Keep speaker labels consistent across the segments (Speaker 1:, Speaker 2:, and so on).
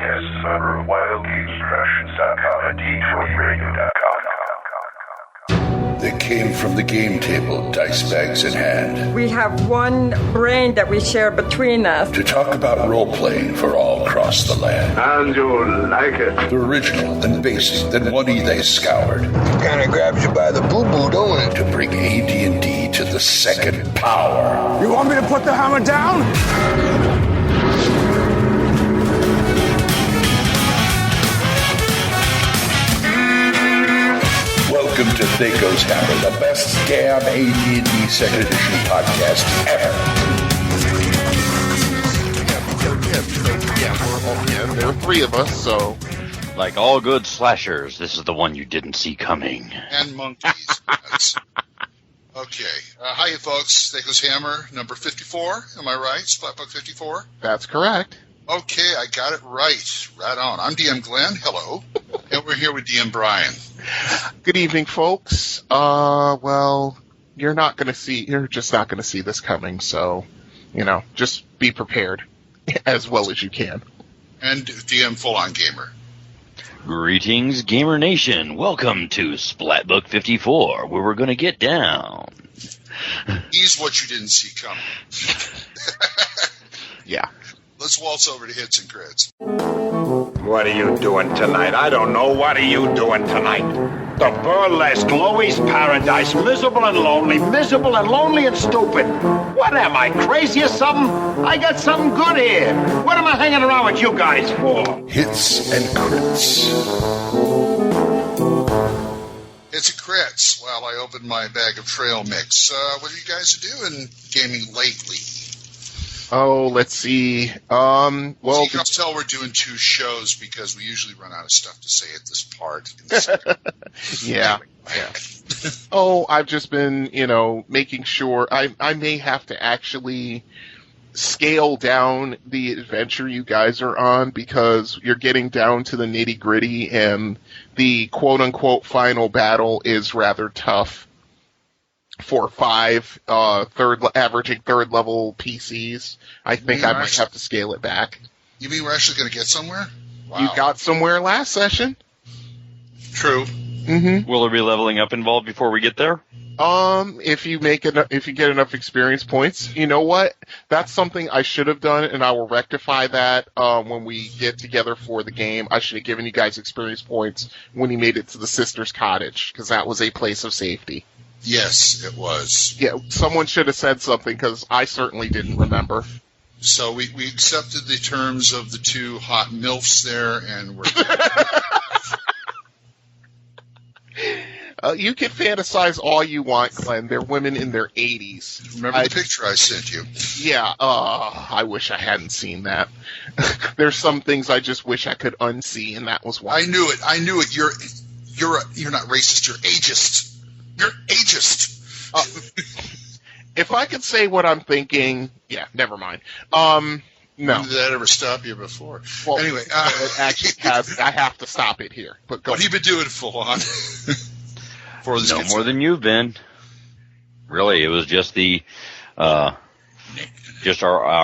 Speaker 1: podcast is a member of WildGamesProductions.com and D20Radio.com.
Speaker 2: They came from the game table, dice bags in hand,
Speaker 3: We have one brain that we share between us.
Speaker 2: to talk about role-playing for all across the land.
Speaker 1: And you'll like it.
Speaker 2: The original and basic, then one they scoured.
Speaker 4: Kinda grabs you by the boo-boo, don't it?
Speaker 2: To bring AD&D to the second power.
Speaker 5: You want me to put the hammer down?
Speaker 2: Welcome to THACO's Hammer, the best damn AD&D 2nd edition podcast ever.
Speaker 6: There are three of us, so...
Speaker 7: Like all good slashers, this is the one you didn't see coming.
Speaker 8: And monkeys. Yes. Okay. Hi, you folks. THACO's Hammer, number 54. Am I right? Splatbook 54?
Speaker 6: That's correct.
Speaker 8: Okay, I got it right. Right on. I'm DM Glen. Hello. And we're here with DM Brian.
Speaker 6: Good evening, folks. Well, you're just not gonna see this coming, so, just be prepared as well as you can.
Speaker 8: And DM Full On Gamer.
Speaker 7: Greetings, Gamer Nation. Welcome to Splatbook 54, where we're going to get down.
Speaker 8: He's what you didn't see coming.
Speaker 6: Yeah.
Speaker 8: Let's waltz over to hits and crits.
Speaker 5: What are you doing tonight? I don't know. What are you doing tonight? The burlesque, Louie's Paradise, miserable and lonely and stupid. What am I, crazy or something? I got something good here. What am I hanging around with you guys for?
Speaker 2: Hits and crits.
Speaker 8: It's a crits. Well, I opened my bag of trail mix. What are you guys doing gaming lately?
Speaker 6: Oh, let's see.
Speaker 8: So you can tell we're doing two shows because we usually run out of stuff to say at this part.
Speaker 6: Yeah. Oh, I've just been, making sure I may have to actually scale down the adventure you guys are on because you're getting down to the nitty-gritty and the quote-unquote final battle is rather tough for averaging third level PCs. I think I might have to scale it back.
Speaker 8: You mean we're actually going to get somewhere? Wow.
Speaker 6: You got somewhere last session.
Speaker 8: True.
Speaker 6: Mm-hmm.
Speaker 7: Will there be leveling up involved before we get there?
Speaker 6: If you get enough experience points, you know what? That's something I should have done, and I will rectify that when we get together for the game. I should have given you guys experience points when you made it to the sister's cottage, because that was a place of safety.
Speaker 8: Yes, it was.
Speaker 6: Yeah, someone should have said something, because I certainly didn't remember.
Speaker 8: So we accepted the terms of the two hot MILFs there, and we're...
Speaker 6: You can fantasize all you want, Glenn. They're women in their 80s.
Speaker 8: Remember the picture I sent you?
Speaker 6: Yeah, I wish I hadn't seen that. There's some things I just wish I could unsee, and that was one.
Speaker 8: I knew it. You're not racist. You're ageist. You're ageist.
Speaker 6: If I could say what I'm thinking, yeah, never mind. No.
Speaker 8: Did that ever stop you before?
Speaker 6: Well,
Speaker 8: anyway,
Speaker 6: it actually has. I have to stop it here. But go.
Speaker 8: What have you been doing, Full On?
Speaker 7: No more than you've been. Really, it was just our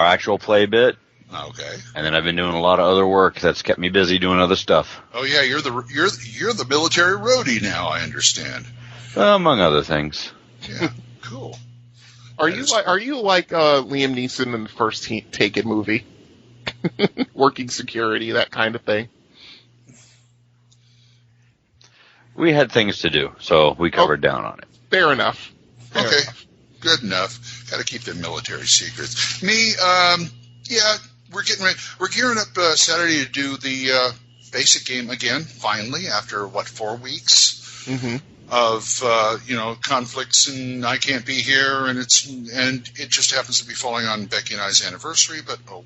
Speaker 7: actual play bit.
Speaker 8: Okay.
Speaker 7: And then I've been doing a lot of other work that's kept me busy doing other stuff.
Speaker 8: Oh yeah, you're the military roadie now. I understand.
Speaker 7: Among other things.
Speaker 8: Yeah, cool.
Speaker 6: Are you like Liam Neeson in the first Taken movie? Working security, that kind of thing.
Speaker 7: We had things to do, so we covered down on it.
Speaker 6: Fair enough.
Speaker 8: Okay, good enough. Got to keep the military secrets. Me, yeah, we're getting ready. We're gearing up Saturday to do the basic game again. Finally, after 4 weeks of conflicts, and I can't be here, and it just happens to be falling on Becky and I's anniversary. But oh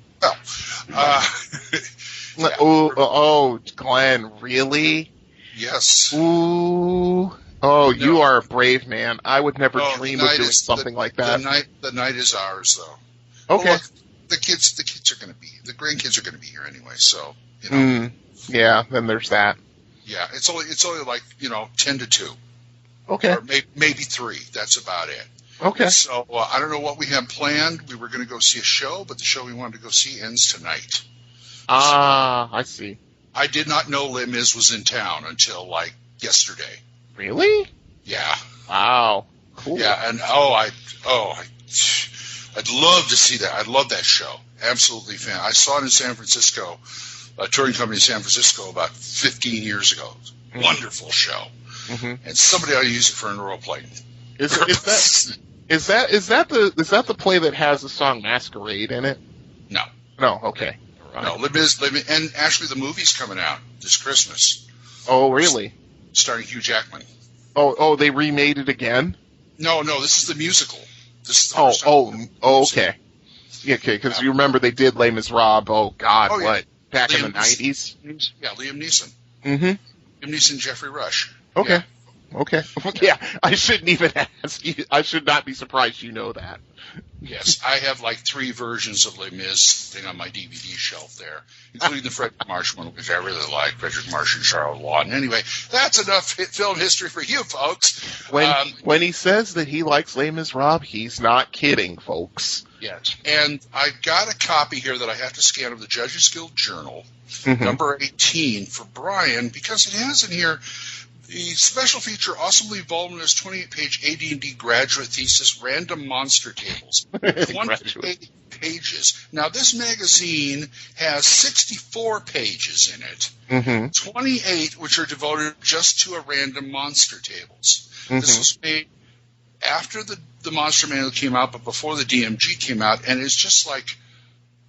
Speaker 8: well.
Speaker 6: Oh, Glenn, really?
Speaker 8: Yes.
Speaker 6: Ooh. Oh, no. You are a brave man. I would never dream of doing something like that.
Speaker 8: The night is ours, though.
Speaker 6: Okay.
Speaker 8: Well, look, the kids are going to be, the grandkids are going to be here anyway, so,
Speaker 6: Yeah, then there's that.
Speaker 8: Yeah, it's only like, 10 to 2.
Speaker 6: Okay.
Speaker 8: Or maybe 3. That's about it.
Speaker 6: Okay.
Speaker 8: So, I don't know what we have planned. We were going to go see a show, but the show we wanted to go see ends tonight.
Speaker 6: I see.
Speaker 8: I did not know Les Mis was in town until like yesterday.
Speaker 6: Really?
Speaker 8: Yeah.
Speaker 6: Wow. Cool.
Speaker 8: Yeah, and I'd love to see that. I love that show. Absolutely fan. I saw it in San Francisco, a touring company in San Francisco about 15 years ago. Mm-hmm. Wonderful show. Mm-hmm. And somebody ought to use it for an role play.
Speaker 6: Is that the play that has the song Masquerade in it?
Speaker 8: No.
Speaker 6: No. Okay. Right.
Speaker 8: No. Les Mis, and actually the movie's coming out this Christmas.
Speaker 6: Oh, really?
Speaker 8: Starring Hugh Jackman.
Speaker 6: Oh, they remade it again?
Speaker 8: No, this is the musical. This is the first time.
Speaker 6: Okay. Yeah, okay, because you remember they did Les Miserables. Oh God,
Speaker 8: yeah.
Speaker 6: what? Back
Speaker 8: Liam
Speaker 6: in the 90s.
Speaker 8: Yeah, Liam Neeson.
Speaker 6: Mm-hmm.
Speaker 8: Liam Neeson, Jeffrey Rush.
Speaker 6: Okay.
Speaker 8: Yeah.
Speaker 6: Okay. Yeah, I shouldn't even ask you. I should not be surprised you know that.
Speaker 8: Yes, I have like 3 versions of Les Mis sitting on my DVD shelf there, including the Frederick Marsh one, which I really like, Frederick Marsh and Charlotte Lawton. Anyway, that's enough film history for you folks.
Speaker 6: When he says that he likes Les Miserables, he's not kidding, folks.
Speaker 8: Yes, and I've got a copy here that I have to scan of the Judges Guild Journal, number 18, for Brian, because it has in here the special feature, awesomely voluminous 28-page AD&D graduate thesis, Random Monster Tables. 28 pages. Now, this magazine has 64 pages in it, 28 which are devoted just to a random monster tables. This was made after the Monster Manual came out, but before the DMG came out, and it's just like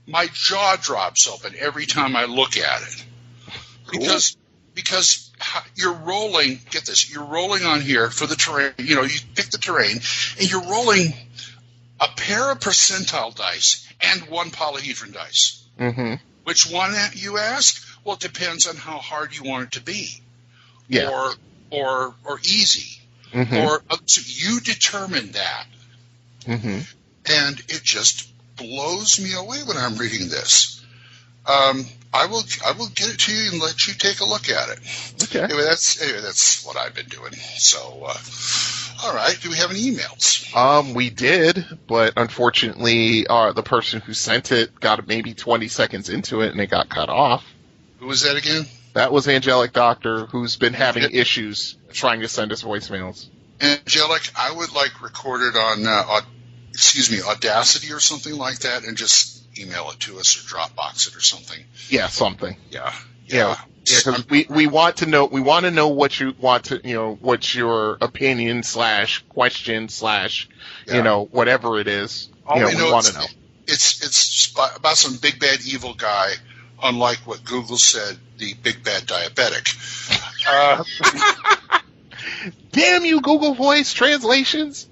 Speaker 8: my jaw drops open every time I look at it. Cool. Because you're rolling, get this, you're rolling on here for the terrain, you pick the terrain, and you're rolling a pair of percentile dice and 1 polyhedron dice. Mm-hmm. Which one, you ask? Well, it depends on how hard you want it to be. Yeah. Or easy. Or so you determine that. And it just blows me away when I'm reading this. I will get it to you and let you take a look at it. Okay. Anyway, that's what I've been doing. So, all right. Do we have any emails?
Speaker 6: We did, but unfortunately, the person who sent it got maybe 20 seconds into it and it got cut off.
Speaker 8: Who was that again?
Speaker 6: That was Angelic Doctor, who's been having issues trying to send us voicemails.
Speaker 8: Angelic, I would like record it on, Audacity or something like that, and just email it to us or Dropbox it or something.
Speaker 6: Yeah, something.
Speaker 8: Yeah.
Speaker 6: Because we want to know what you want to what's your opinion / question / whatever it is.
Speaker 8: All we want to know. It's about some big bad evil guy, unlike what Google said, the big bad diabetic.
Speaker 6: Damn you, Google Voice translations.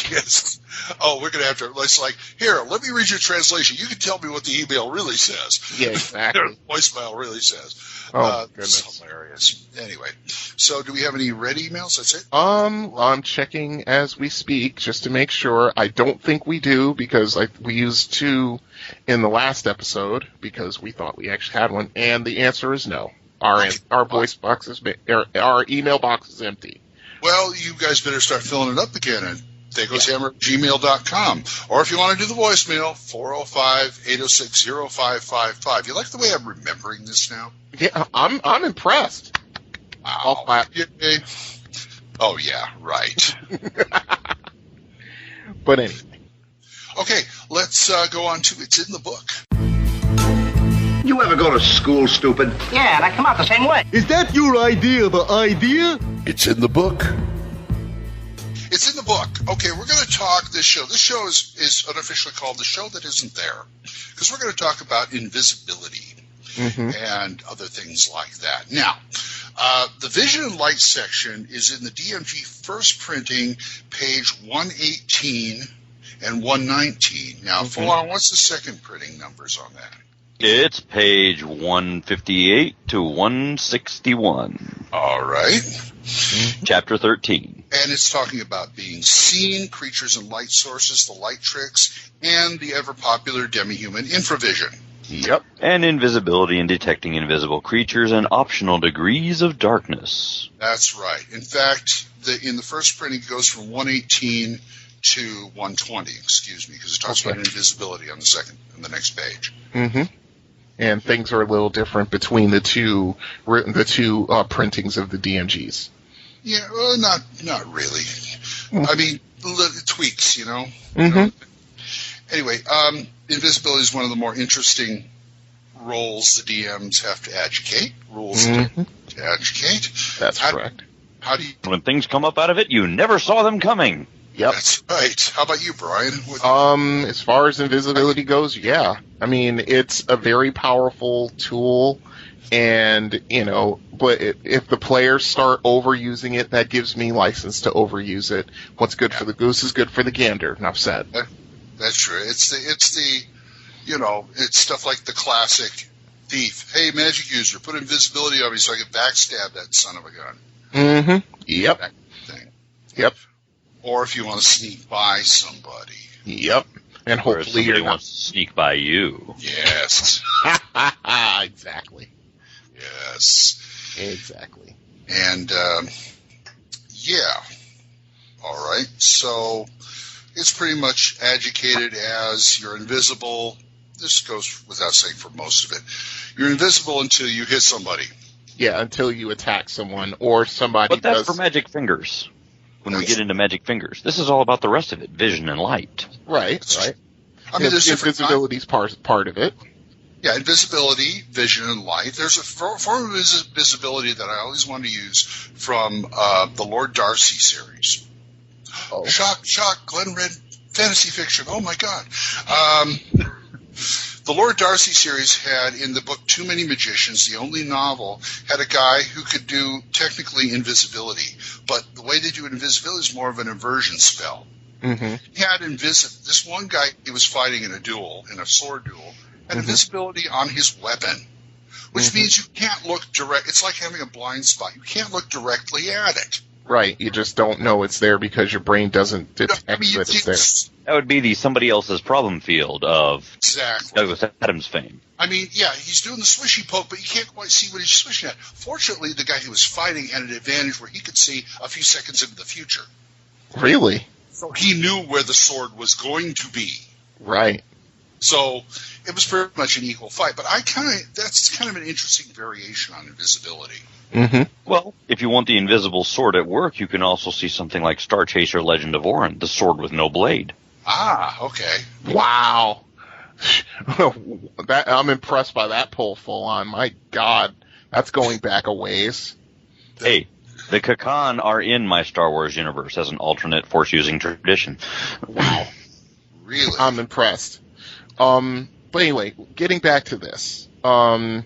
Speaker 8: Yes. Oh, we're going to have to, it's like, here, let me read your translation. You can tell me what the email really says.
Speaker 6: Yeah, exactly.
Speaker 8: The voicemail really says.
Speaker 6: Oh, goodness.
Speaker 8: It's hilarious. Anyway, so do we have any red emails? That's it?
Speaker 6: I'm checking as we speak just to make sure. I don't think we do because we used 2 in the last episode because we thought we actually had one, and the answer is no. Our voice box is, our email box is empty.
Speaker 8: Well, you guys better start filling it up again at THACOshammer@gmail.com. Or if you want to do the voicemail, 405-806-0555. You like the way I'm remembering this now?
Speaker 6: Yeah, I'm impressed.
Speaker 8: Wow. Yay. Oh, yeah, right.
Speaker 6: But anyway.
Speaker 8: Okay, let's go on to It's in the Book.
Speaker 9: You ever go to school, stupid?
Speaker 10: Yeah, and I come out the same way.
Speaker 11: Is that your idea of an idea?
Speaker 2: It's in the book.
Speaker 8: It's in the book. Okay, we're going to talk this show. This show is unofficially called The Show That Isn't There, because we're going to talk about invisibility and other things like that. Now, the Vision and Light section is in the DMG first printing, page 118 and 119. Now, hold on, what's the second printing numbers on that?
Speaker 7: It's page 158 to 161.
Speaker 8: All right.
Speaker 7: Chapter 13.
Speaker 8: And it's talking about being seen, creatures and light sources, the light tricks, and the ever-popular demi-human infravision.
Speaker 6: Yep.
Speaker 7: And invisibility and detecting invisible creatures and optional degrees of darkness.
Speaker 8: That's right. In fact, in the first printing, it goes from 118 to 120, because it talks about invisibility on the next page.
Speaker 6: and things are a little different between the two printings of the DMGs.
Speaker 8: Yeah, well, not really. I mean, tweaks, you know.
Speaker 6: Mm-hmm.
Speaker 8: Anyway, invisibility is one of the more interesting roles the DMs have to educate. Rules to educate.
Speaker 6: That's correct.
Speaker 8: How do you?
Speaker 7: When things come up out of it, you never saw them coming.
Speaker 6: Yep.
Speaker 8: That's right. How about you, Brian?
Speaker 6: As far as invisibility goes, yeah. I mean, it's a very powerful tool, and, you know, but if the players start overusing it, that gives me license to overuse it. What's good for the goose is good for the gander. Enough said.
Speaker 8: That's true. It's the, you know, it's stuff like the classic thief. Hey, magic user, put invisibility on me so I can backstab that son of a gun.
Speaker 6: Mm-hmm. Yep.
Speaker 8: That thing.
Speaker 6: Yep.
Speaker 8: Or if you want to sneak by somebody.
Speaker 6: Yep. And hopefully
Speaker 7: somebody wants to sneak by you.
Speaker 8: Yes.
Speaker 6: Exactly.
Speaker 8: Yes.
Speaker 6: Exactly.
Speaker 8: And, yeah. All right. So it's pretty much educated as you're invisible. This goes without saying for most of it. You're invisible until you hit somebody.
Speaker 6: Yeah, until you attack someone or somebody
Speaker 7: But that's for magic fingers. When we get into magic fingers, this is all about the rest of it, vision and light.
Speaker 6: Right.
Speaker 8: I mean, there's
Speaker 6: invisibility's part of it.
Speaker 8: Yeah, invisibility, vision, and light. There's a form of invisibility that I always want to use from the Lord Darcy series.
Speaker 6: Oh.
Speaker 8: Shock, Glen read fantasy fiction. Oh, my God. The Lord Darcy series had, in the book Too Many Magicians, the only novel, had a guy who could do, technically, invisibility. But the way they do invisibility is more of an inversion spell.
Speaker 6: Mm-hmm.
Speaker 8: He had this one guy he was fighting in a sword duel, had invisibility on his weapon, which means you can't look direct. It's like having a blind spot. You can't look directly at it.
Speaker 6: Right. You just don't know it's there because your brain doesn't detect that it's there.
Speaker 7: That would be the somebody else's problem field of Douglas Adams fame.
Speaker 8: I mean, yeah, he's doing the swishy poke, but you can't quite see what he's swishing at. Fortunately, the guy he was fighting had an advantage where he could see a few seconds into the future.
Speaker 6: Really?
Speaker 8: So he knew where the sword was going to be.
Speaker 6: Right.
Speaker 8: So it was pretty much an equal fight. But that's kind of an interesting variation on invisibility.
Speaker 6: Mm-hmm.
Speaker 7: Well, if you want the invisible sword at work, you can also see something like Star Chaser Legend of Orin, the sword with no blade.
Speaker 8: Ah, okay.
Speaker 6: Wow. I'm impressed by that pull full on. My God, that's going back a ways.
Speaker 7: Hey, the Kakan are in my Star Wars universe as an alternate force-using tradition.
Speaker 8: Wow. Really?
Speaker 6: I'm impressed. But anyway, getting back to this. When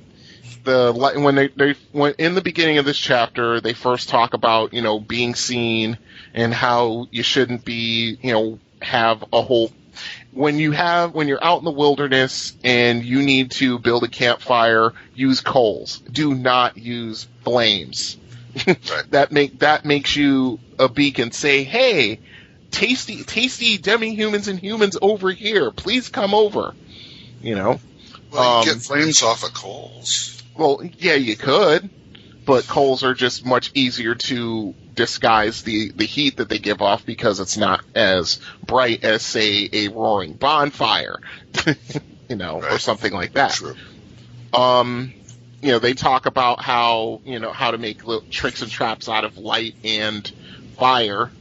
Speaker 6: in the beginning of this chapter, they first talk about, you know, being seen and how you shouldn't be, you know, have a whole. When you're out in the wilderness and you need to build a campfire, use coals. Do not use flames.
Speaker 8: Right.
Speaker 6: that makes you a beacon. Say, hey, tasty demi-humans and humans over here. Please come over. You know.
Speaker 8: Well, you get flames off of coals.
Speaker 6: Well, yeah, you could, but coals are just much easier to disguise the heat that they give off because it's not as bright as, say, a roaring bonfire, you know, right. Or something like that.
Speaker 8: True.
Speaker 6: You know, they talk about how to make little tricks and traps out of light and fire,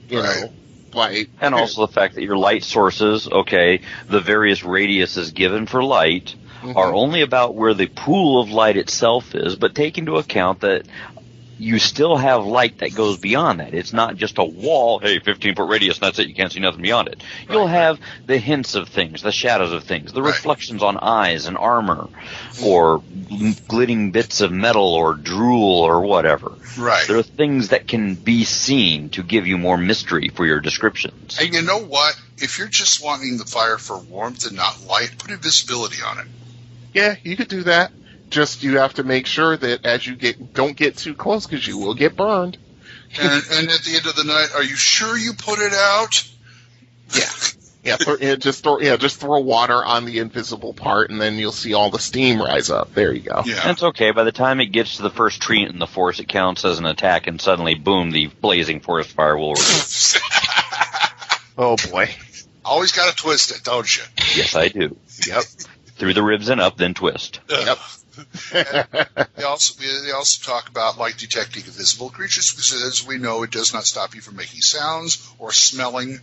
Speaker 6: you know. Light.
Speaker 7: And also the fact that your light sources, the various radiuses given for light are only about where the pool of light itself is, but take into account that you still have light that goes beyond that. It's not just a wall, 15-foot radius, and that's it, you can't see nothing beyond it. You'll have the hints of things, the shadows of things, the reflections on eyes and armor, or glitting bits of metal or drool or whatever.
Speaker 8: Right.
Speaker 7: There are things that can be seen to give you more mystery for your descriptions.
Speaker 8: And you know what? If you're just wanting the fire for warmth and not light, put invisibility on it.
Speaker 6: Yeah, you could do that. Just you have to make sure that as you don't get too close because you will get burned.
Speaker 8: And at the end of the night, are you sure you put it out?
Speaker 6: Yeah. Just throw water on the invisible part, and then you'll see all the steam rise up. There you go.
Speaker 8: Yeah.
Speaker 7: That's okay. By the time it gets to the first tree in the forest, it counts as an attack, and suddenly, boom, the blazing forest fire will release.
Speaker 6: Oh boy.
Speaker 8: Always got to twist it, don't you?
Speaker 7: Yes, I do.
Speaker 6: Yep.
Speaker 7: Through the ribs and up, then twist.
Speaker 6: Yep.
Speaker 8: They also talk about like detecting invisible creatures because, as we know, it does not stop you from making sounds or smelling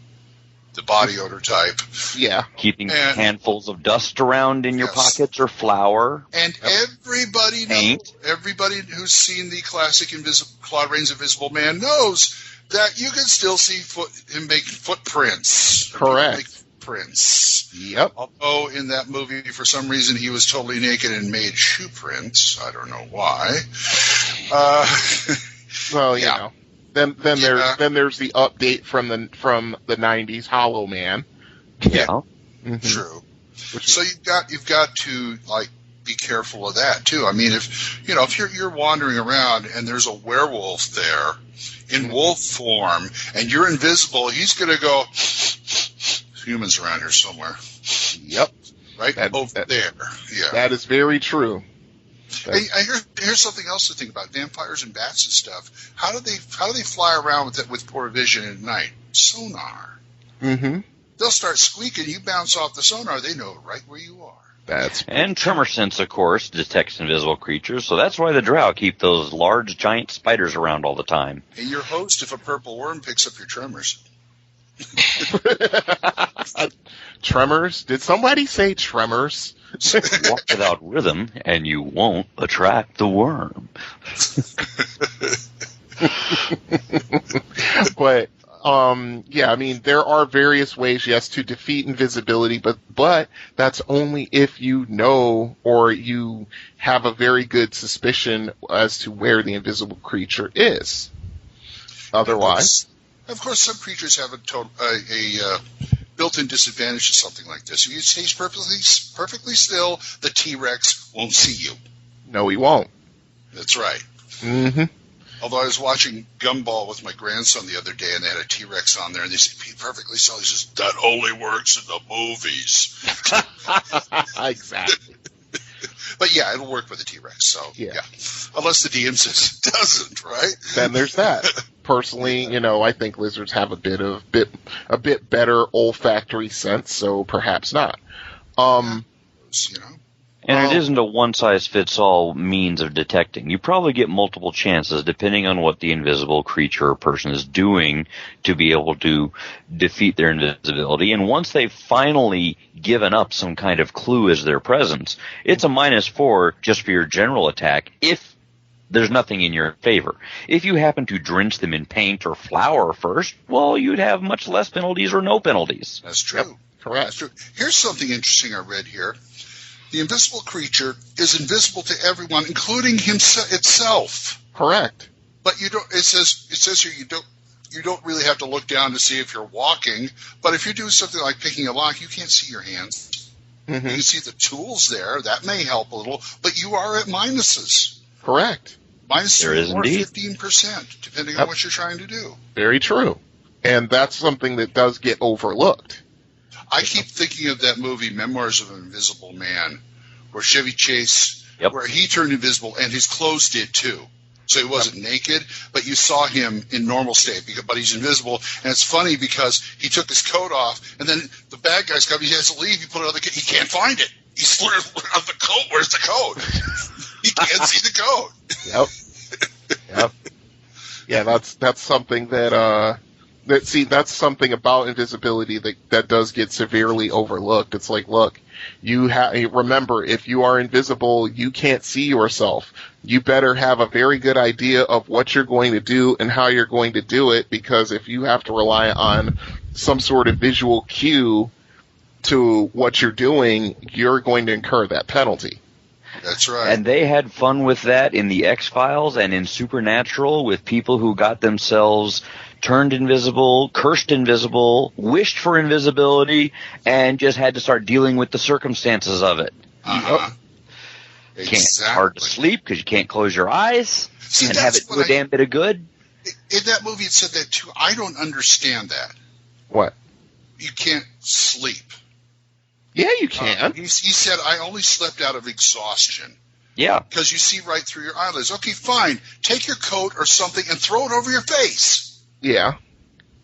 Speaker 8: the body odor type.
Speaker 6: Yeah.
Speaker 7: Keeping handfuls of dust around in your pockets or flour.
Speaker 8: And everybody who's seen the classic Claude Rains Invisible Man knows that you can still see him make footprints.
Speaker 6: Correct.
Speaker 8: Prints.
Speaker 6: Yep.
Speaker 8: Although in that movie, for some reason, he was totally naked and made shoe prints. I don't know why.
Speaker 6: Well, you know. Then there's the update from the 90s Hollow Man.
Speaker 7: Yeah.
Speaker 6: Mm-hmm.
Speaker 8: True. So you've got to like be careful of that too. I mean, if you're wandering around and there's a werewolf there in wolf form and you're invisible, he's going to go. Humans around here somewhere.
Speaker 6: Yep.
Speaker 8: Right over there. Yeah.
Speaker 6: That is very true.
Speaker 8: Hey, here's something else to think about: vampires and bats and stuff. How do they fly around with poor vision at night? Sonar.
Speaker 6: Mm-hmm.
Speaker 8: They'll start squeaking. You bounce off the sonar, they know right where you are.
Speaker 7: And tremor sense, of course, detects invisible creatures, so that's why the drow keep those large, giant spiders around all the time.
Speaker 8: Hey, your host, if a purple worm picks up your tremors.
Speaker 6: Tremors? Did somebody say tremors?
Speaker 7: Walk without rhythm, and you won't attract the worm.
Speaker 6: But yeah, I mean, there are various ways, yes, to defeat invisibility, but that's only if you know or you have a very good suspicion as to where the invisible creature is. Otherwise,
Speaker 8: of course, some creatures have a built-in disadvantage to something like this. If you stay perfectly still, the T-Rex won't see you.
Speaker 6: No, he won't.
Speaker 8: That's right.
Speaker 6: Mm-hmm.
Speaker 8: Although I was watching Gumball with my grandson the other day, and they had a T-Rex on there, and they said, "Be perfectly still." He says, "That only works in the movies."
Speaker 6: Exactly.
Speaker 8: But yeah, it'll work with a T-Rex. So yeah, unless the DM says it doesn't, right?
Speaker 6: Then there's that. Personally, I think lizards have a bit better olfactory sense, so perhaps not.
Speaker 7: And it isn't a one-size-fits-all means of detecting. You probably get multiple chances depending on what the invisible creature or person is doing to be able to defeat their invisibility. And once they've finally given up some kind of clue as their presence, it's a -4 just for your general attack if there's nothing in your favor. If you happen to drench them in paint or flour first, well, you'd have much less penalties or no penalties.
Speaker 8: That's true.
Speaker 6: Yep, correct.
Speaker 8: That's true. Here's something interesting I read here. The invisible creature is invisible to everyone, including itself.
Speaker 6: Correct.
Speaker 8: But you don't. It says here you don't really have to look down to see if you're walking. But if you're doing something like picking a lock, you can't see your hands. Mm-hmm. You can see the tools there. That may help a little. But you are at minuses.
Speaker 6: Correct.
Speaker 8: -3 or 15%, depending on what you're trying to do.
Speaker 6: Very true. And that's something that does get overlooked.
Speaker 8: I keep thinking of that movie, Memoirs of an Invisible Man, where Chevy Chase, where he turned invisible and his clothes did too. So he wasn't naked, but you saw him in normal state, but he's invisible. And it's funny because he took his coat off, and then the bad guys come, he has to leave, he put it on the coat, he can't find it. He's slurred on the coat, where's the coat? He can't see the coat.
Speaker 6: Yep. Yeah, that's something that's something about invisibility that does get severely overlooked. It's like, look, remember, if you are invisible, you can't see yourself. You better have a very good idea of what you're going to do and how you're going to do it, because if you have to rely on some sort of visual cue to what you're doing, you're going to incur that penalty.
Speaker 8: That's right.
Speaker 7: And they had fun with that in the X-Files and in Supernatural with people who got themselves turned invisible, cursed invisible, wished for invisibility, and just had to start dealing with the circumstances of it.
Speaker 8: Uh-huh.
Speaker 7: It's hard to sleep because you can't close your eyes and have it do a damn bit of good.
Speaker 8: In that movie it said that too. I don't understand that.
Speaker 6: What?
Speaker 8: You can't sleep.
Speaker 6: Yeah, you can.
Speaker 8: He said, I only slept out of exhaustion.
Speaker 7: Yeah.
Speaker 8: Because you see right through your eyelids. Okay, fine. Take your coat or something and throw it over your face.
Speaker 6: Yeah.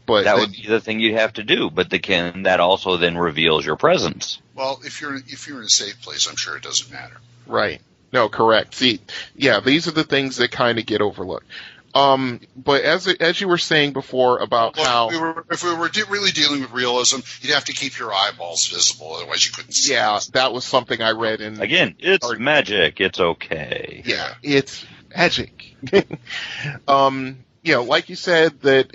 Speaker 6: But
Speaker 7: that would be the thing you'd have to do. But that also then reveals your presence.
Speaker 8: Well, if you're in a safe place, I'm sure it doesn't matter.
Speaker 6: Right. No, correct. See, yeah, these are the things that kind of get overlooked. But as you were saying before about how
Speaker 8: if we were really dealing with realism, you'd have to keep your eyeballs visible, otherwise you couldn't see.
Speaker 6: Yeah, that was something I read in.
Speaker 7: Again, it's magic. It's okay.
Speaker 6: Yeah, it's magic. Like you said, that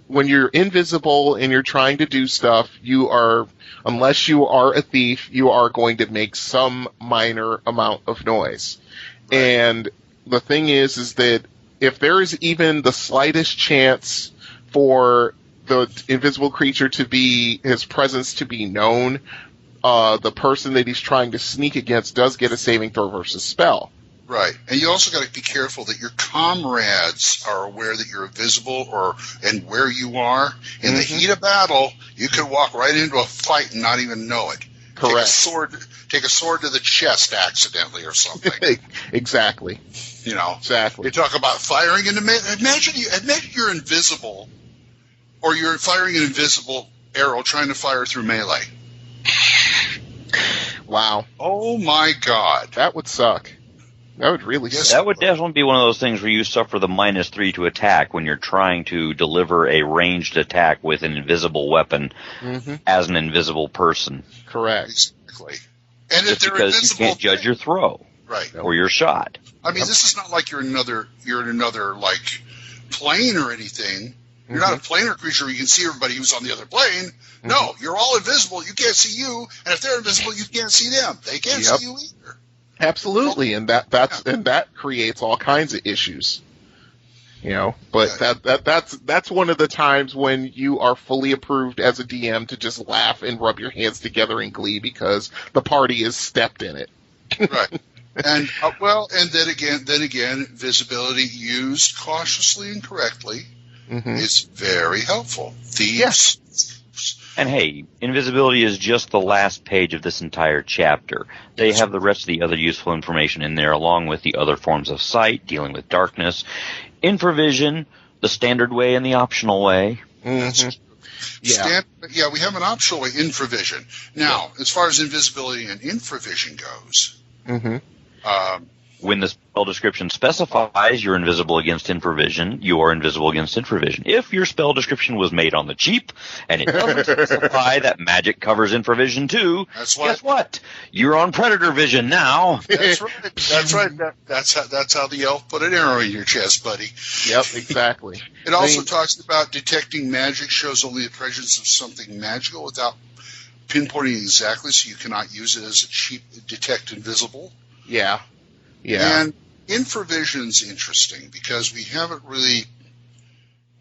Speaker 6: when you're invisible and you're trying to do stuff, unless you are a thief, you are going to make some minor amount of noise. Right. And the thing is that if there is even the slightest chance for the invisible creature his presence to be known, the person that he's trying to sneak against does get a saving throw versus spell.
Speaker 8: Right. And you also got to be careful that your comrades are aware that you're invisible and where you are. In the heat of battle, you could walk right into a fight and not even know it.
Speaker 6: Correct.
Speaker 8: Take a sword to the chest accidentally or something.
Speaker 6: Exactly.
Speaker 8: Exactly. You talk about firing into imagine you're invisible, or you're firing an invisible arrow trying to fire through melee.
Speaker 6: Wow.
Speaker 8: Oh my God.
Speaker 6: That would suck. That would really suck.
Speaker 7: That would definitely be one of those things where you suffer the -3 to attack when you're trying to deliver a ranged attack with an invisible weapon as an invisible person.
Speaker 6: Correct.
Speaker 8: Exactly. And
Speaker 7: just because you can't judge your throw.
Speaker 8: Right.
Speaker 7: Or your shot.
Speaker 8: I mean, this is not like you're in another like plane or anything. You're not a planar creature where you can see everybody who's on the other plane. No, you're all invisible. You can't see you, and if they're invisible, you can't see them. They can't see you either.
Speaker 6: Absolutely, and that creates all kinds of issues. But that's one of the times when you are fully approved as a DM to just laugh and rub your hands together in glee because the party has stepped in it.
Speaker 8: Right. And and then again, visibility used cautiously and correctly is very helpful. Thieves.
Speaker 6: Yes.
Speaker 7: And hey, invisibility is just the last page of this entire chapter. They have the rest of the other useful information in there, along with the other forms of sight, dealing with darkness, infravision, the standard way and the optional way.
Speaker 8: Yeah, we have an optional way, infravision. Now, as far as invisibility and infravision goes,
Speaker 7: when the spell description specifies you're invisible against infravision, you are invisible against infravision. If your spell description was made on the cheap and it doesn't specify that magic covers infravision too, guess what? You're on predator vision now.
Speaker 8: That's right. That's how the elf put an arrow in your chest, buddy.
Speaker 6: Yep, exactly.
Speaker 8: It also talks about detecting magic shows only the presence of something magical without pinpointing exactly, so you cannot use it as a cheap detect invisible.
Speaker 6: Yeah.
Speaker 8: And infravision's interesting because we haven't really.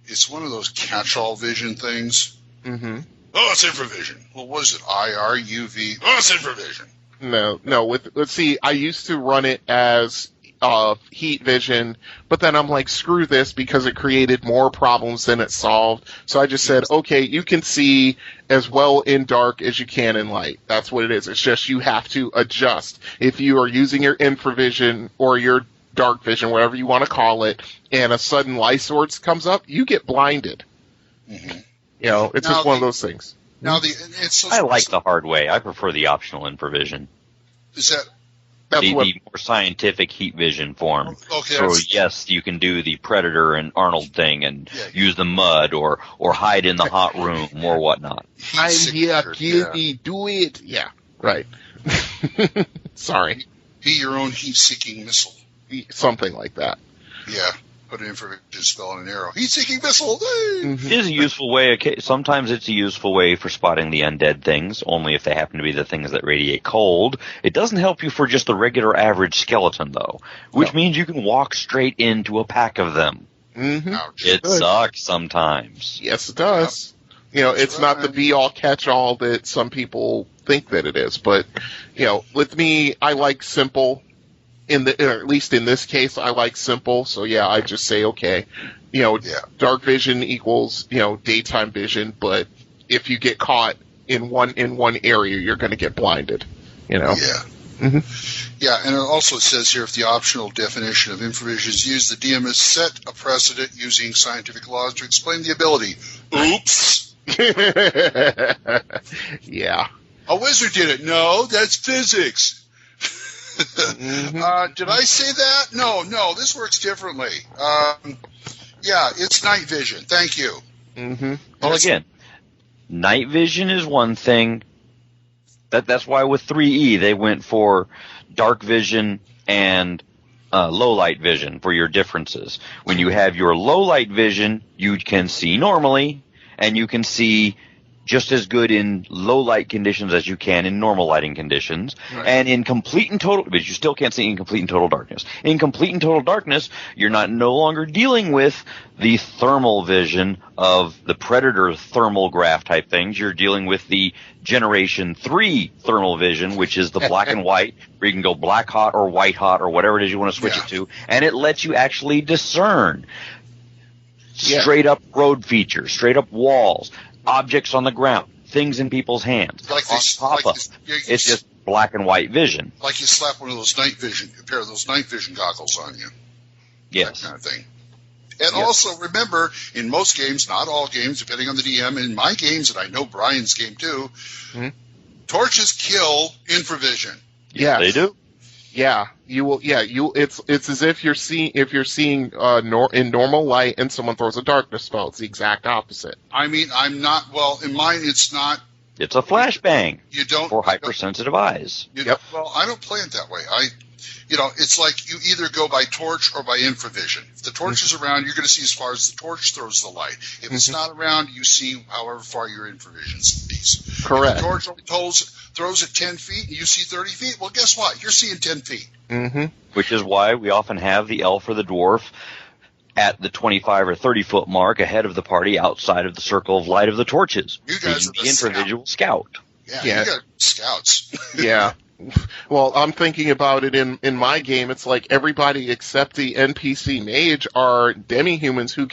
Speaker 8: It's one of those catch-all vision things. Oh, it's infravision. Well, what is it? IRUV. Oh, it's infravision.
Speaker 6: No. Let's see. I used to run it as heat vision, but then I'm like, screw this because it created more problems than it solved. So I just said, okay, you can see as well in dark as you can in light. That's what it is. It's just you have to adjust. If you are using your infravision or your dark vision, whatever you want to call it, and a sudden light source comes up, you get blinded. It's just one of those things.
Speaker 8: Now
Speaker 7: I like the hard way. I prefer the optional infravision.
Speaker 8: Is that
Speaker 7: the more scientific heat vision form?
Speaker 8: Okay.
Speaker 7: So yes, you can do the Predator and Arnold thing and use the mud or hide in the hot room or whatnot.
Speaker 6: I'm here, kill me, do it. Yeah, right. Sorry.
Speaker 8: Be your own heat-seeking missile.
Speaker 6: Something like that.
Speaker 8: Yeah. Put an infravision spell on an arrow. Heat-seeking missile!
Speaker 7: It is a useful way. Sometimes it's a useful way for spotting the undead things, only if they happen to be the things that radiate cold. It doesn't help you for just the regular average skeleton, though, which means you can walk straight into a pack of them. It sucks sometimes.
Speaker 6: Yes, it does. It's not the be-all, catch-all that some people think that it is. But, with me, I like simple. Or at least in this case, I like simple. So yeah, I just say, okay, dark vision equals, daytime vision. But if you get caught in one area, you're going to get blinded,
Speaker 8: Yeah. Yeah. And it also says here, if the optional definition of infravision is used, the DM has set a precedent using scientific laws to explain the ability. Oops.
Speaker 6: Yeah.
Speaker 8: A wizard did it. No, that's physics. Did I say that? No, this works differently. Yeah, it's night vision. Thank you.
Speaker 6: Mm-hmm.
Speaker 7: Well, again, night vision is one thing. That's why with 3E they went for dark vision and low light vision for your differences. When you have your low light vision, you can see normally, and you can see just as good in low light conditions as you can in normal lighting conditions. Right. And in complete and total, but you still can't see in complete and total darkness. In complete and total darkness, you're no longer dealing with the thermal vision of the Predator thermal graph type things. You're dealing with the Generation 3 thermal vision, which is the black and white, where you can go black hot or white hot or whatever it is you want to switch it to, and it lets you actually discern straight up road features, straight up walls, objects on the ground, things in people's hands.
Speaker 8: Like this,
Speaker 7: it's just black and white vision.
Speaker 8: Like you slap a pair of those night vision goggles on you.
Speaker 7: Yes.
Speaker 8: That kind of thing. And also remember, in most games, not all games, depending on the DM, in my games, and I know Brian's game too, torches kill infravision.
Speaker 6: Yes,
Speaker 7: they do.
Speaker 6: Yeah, you will. Yeah, It's as if you're seeing in normal light, and someone throws a darkness spell. It's the exact opposite.
Speaker 8: I mean, I'm not. Well, in mine, it's not.
Speaker 7: It's a flashbang.
Speaker 8: You don't
Speaker 7: for hypersensitive eyes.
Speaker 8: Well, I don't play it that way. It's like you either go by torch or by infravision. If the torch is around, you're going to see as far as the torch throws the light. If it's not around, you see however far your infravision sees.
Speaker 6: Correct.
Speaker 8: If the torch only throws at 10 feet and you see 30 feet, well, guess what? You're seeing 10 feet.
Speaker 6: Mm-hmm.
Speaker 7: Which is why we often have the elf or the dwarf at the 25 or 30-foot mark ahead of the party outside of the circle of light of the torches.
Speaker 8: You guys are the
Speaker 7: individual scout.
Speaker 8: Yeah, you got scouts.
Speaker 6: Yeah. Well, I'm thinking about it in my game. It's like everybody except the NPC mage are demi-humans who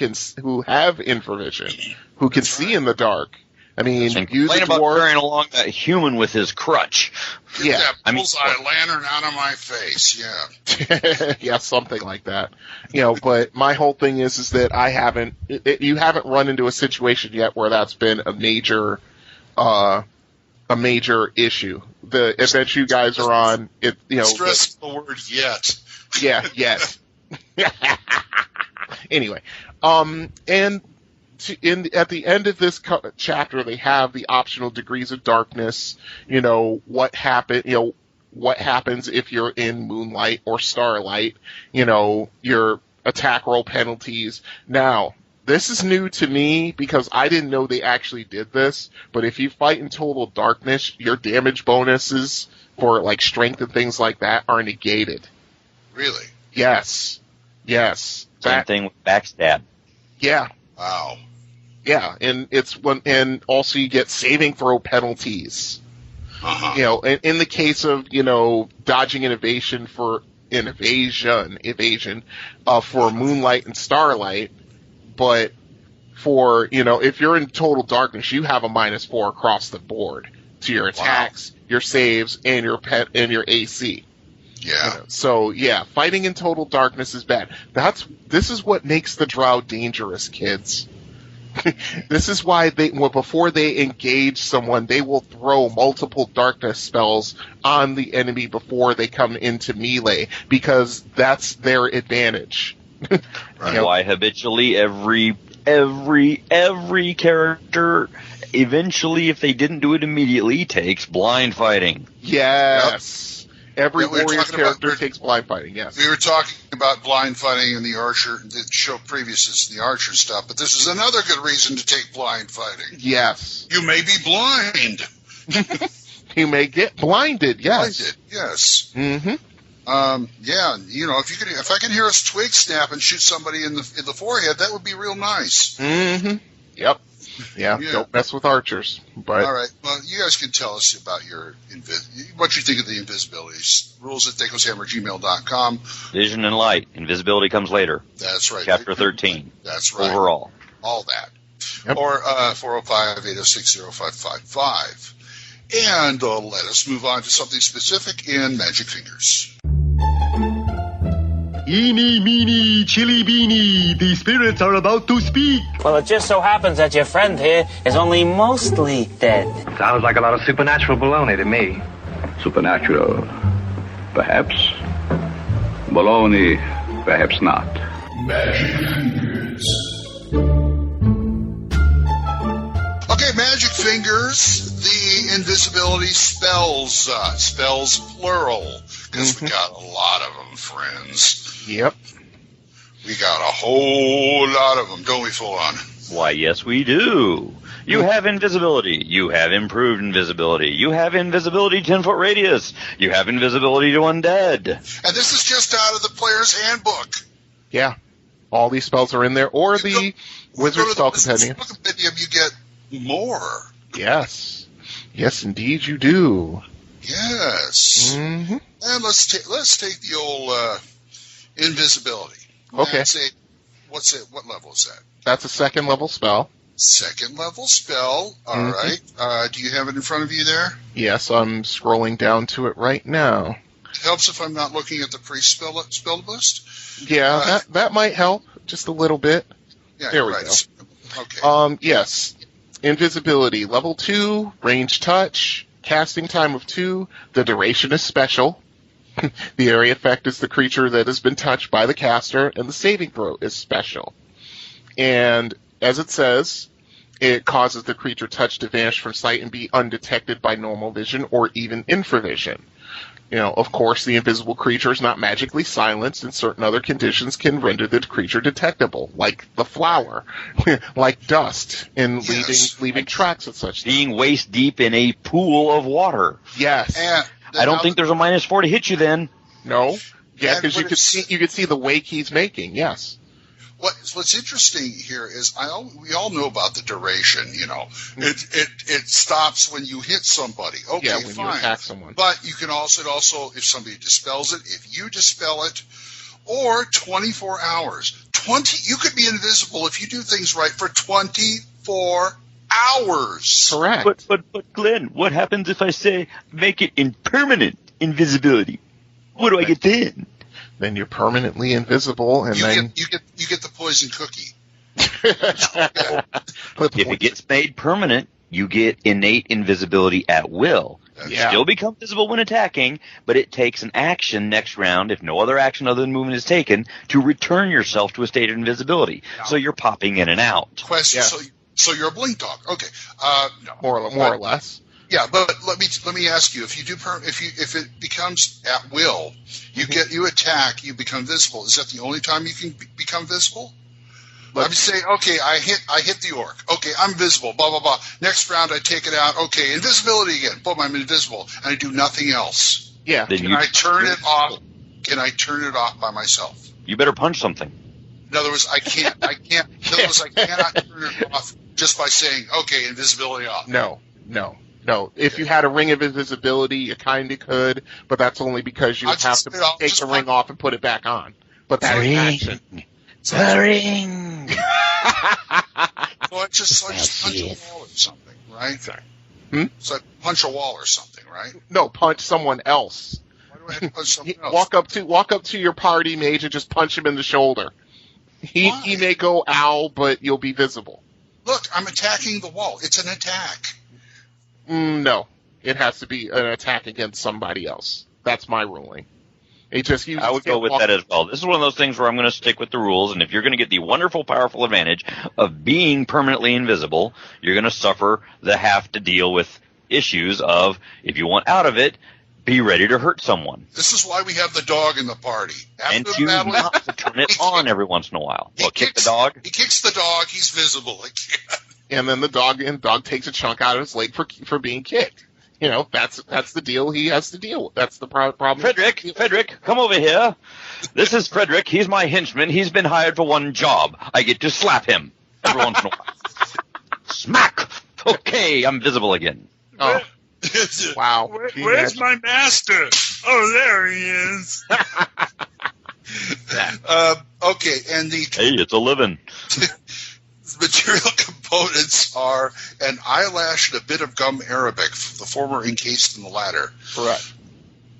Speaker 6: have infravision, who can see in the dark. I mean, you the
Speaker 7: about
Speaker 6: dwarf
Speaker 7: carrying along that human with his crutch.
Speaker 8: Get that bullseye lantern out of my face. Yeah.
Speaker 6: Yeah, something like that. But my whole thing is that I haven't. You haven't run into a situation yet where that's been a major issue. The adventure you guys are on,
Speaker 8: stress the word yet.
Speaker 6: Yeah, yet. Anyway, and at the end of this chapter, they have the optional degrees of darkness. What happens if you're in moonlight or starlight. Your attack roll penalties. Now, this is new to me because I didn't know they actually did this, but if you fight in total darkness, your damage bonuses for like strength and things like that are negated.
Speaker 8: Really?
Speaker 6: Yes.
Speaker 7: Same thing with backstab.
Speaker 6: Yeah.
Speaker 8: Wow.
Speaker 6: Yeah, and also you get saving throw penalties. In the case of, dodging an evasion for moonlight and starlight. But for, if you're in total darkness, you have a -4 across the board to your attacks, your saves, and your AC.
Speaker 8: Yeah.
Speaker 6: So, fighting in total darkness is bad. This is what makes the drow dangerous, kids. This is why before they engage someone, they will throw multiple darkness spells on the enemy before they come into melee, because that's their advantage.
Speaker 7: Right. Why habitually every character eventually, if they didn't do it immediately, takes blind fighting.
Speaker 6: Yes. Every warrior's character takes blind fighting, yes.
Speaker 8: We were talking about blind fighting in the Archer, the show previous is the Archer stuff, but this is another good reason to take blind fighting.
Speaker 6: Yes.
Speaker 8: You may be blind.
Speaker 6: You may get blinded, yes.
Speaker 8: Blinded, yes.
Speaker 6: Mm-hmm.
Speaker 8: If I can hear a twig snap and shoot somebody in the forehead, that would be real nice.
Speaker 6: Mm-hmm. Yep. Yeah. Don't mess with archers. But
Speaker 8: all right. Well, you guys can tell us about what you think of the invisibilities. Rules at THACOsHammer@gmail.com.
Speaker 7: Vision and light. Invisibility comes later.
Speaker 8: That's right.
Speaker 7: Chapter 13.
Speaker 8: That's right.
Speaker 7: Overall.
Speaker 8: All that.
Speaker 6: Yep.
Speaker 8: Or 405-806-0555. And let us move on to something specific in Magic Fingers.
Speaker 11: Eeny, meeny, chili beanie. The spirits are about to speak.
Speaker 10: Well, it just so happens that your friend here is only mostly dead.
Speaker 12: Sounds like a lot of supernatural baloney to me.
Speaker 13: Supernatural, perhaps. Baloney, perhaps not.
Speaker 2: Magic Fingers.
Speaker 8: Okay, Magic Fingers, the invisibility spells. Spells plural, because we got a lot of them, friends.
Speaker 6: Yep.
Speaker 8: We got a whole lot of them, don't we, Full On?
Speaker 7: Why, yes, we do. You have invisibility. You have improved invisibility. You have invisibility 10-foot radius. You have invisibility to undead.
Speaker 8: And this is just out of the player's handbook.
Speaker 6: Yeah. All these spells are in there, or the Wizard Spell Compendium.
Speaker 8: You get more.
Speaker 6: Yes. Yes, indeed you do.
Speaker 8: Yes.
Speaker 6: Mm-hmm.
Speaker 8: And let's take the old invisibility.
Speaker 6: Okay.
Speaker 8: What level is that?
Speaker 6: That's a second level spell.
Speaker 8: Second level spell. All right. Do you have it in front of you there?
Speaker 6: Yes, I'm scrolling down to it right now.
Speaker 8: It helps if I'm not looking at the pre-spell list.
Speaker 6: Yeah, that might help just a little bit.
Speaker 8: Yeah,
Speaker 6: there we
Speaker 8: right.
Speaker 6: go.
Speaker 8: Okay.
Speaker 6: Yes. Invisibility, level 2, range touch, casting time of 2, the duration is special. The area effect is the creature that has been touched by the caster, and the saving throw is special. And as it says, it causes the creature touched to vanish from sight and be undetected by normal vision or even infravision. You know, of course, the invisible creature is not magically silenced, and certain other conditions can render the creature detectable, like the flower, like dust, and leaving tracks and such.
Speaker 7: Being waist deep in a pool of water.
Speaker 6: Yes.
Speaker 7: I don't think there's a -4 to hit you then.
Speaker 6: No. Yeah, because you could see the wake he's making. Yes.
Speaker 8: What's interesting here is we all know about the duration. You know, it stops when you hit somebody. Okay,
Speaker 6: yeah, when
Speaker 8: fine.
Speaker 6: you attack someone.
Speaker 8: But you can also if somebody dispels it, if you dispel it, or 24 hours. You could be invisible if you do things right for 24 hours.
Speaker 6: Correct.
Speaker 7: But Glenn, what happens if I say make it in permanent invisibility? What do I get then?
Speaker 6: Then you're permanently invisible, and
Speaker 8: you get the poison cookie.
Speaker 7: If it gets made permanent, you get innate invisibility at will. You still become visible when attacking, but it takes an action next round, if no other action other than movement is taken, to return yourself to a state of invisibility. So you're popping in and out.
Speaker 8: Question. So you're a blink dog. Okay. No.
Speaker 6: More or less.
Speaker 8: Yeah, but let me ask you: if it becomes at will, you attack, you become visible. Is that the only time you can become visible? I'm saying, okay, I hit the orc. Okay, I'm visible. Blah blah blah. Next round, I take it out. Okay, invisibility again. Boom, I'm invisible, and I do nothing else.
Speaker 6: Yeah.
Speaker 8: Can I turn it off? Can I turn it off by myself?
Speaker 7: You better punch something.
Speaker 8: In other words, I can't. In other words, I cannot turn it off just by saying, okay, invisibility off.
Speaker 6: No. If you had a ring of invisibility, you kind of could, but that's only because you have to take the ring off and put it back on. But that is action.
Speaker 7: The ring!
Speaker 8: So I just punch a wall or something, right?
Speaker 6: Hmm?
Speaker 8: So I punch a wall or something, right?
Speaker 6: No, punch someone else.
Speaker 8: Why do I have to punch someone else?
Speaker 6: Walk up to your party mage and just punch him in the shoulder. He may go ow, but you'll be visible.
Speaker 8: Look, I'm attacking the wall. It's an attack.
Speaker 6: No, it has to be an attack against somebody else. That's my ruling.
Speaker 7: I would go with that as well. This is one of those things where I'm going to stick with the rules, and if you're going to get the wonderful, powerful advantage of being permanently invisible, you're going to suffer the have to deal with issues of, if you want out of it, be ready to hurt someone.
Speaker 8: This is why we have the dog in the party.
Speaker 7: And choose not to turn it on every once in a while. Kick the dog?
Speaker 8: He kicks the dog, he's visible again.
Speaker 6: And then the dog takes a chunk out of his leg for being kicked. You know, that's the deal he has to deal with. That's the problem.
Speaker 7: Frederick, come over here. This is Frederick. He's my henchman. He's been hired for one job. I get to slap him every once in a while. Smack! Okay, I'm visible again.
Speaker 6: Oh. Wow.
Speaker 8: Where's my master? Oh, there he is. Okay, and
Speaker 7: Hey, it's a living.
Speaker 8: Material components are an eyelash and a bit of gum arabic, the former encased in the latter.
Speaker 6: Correct.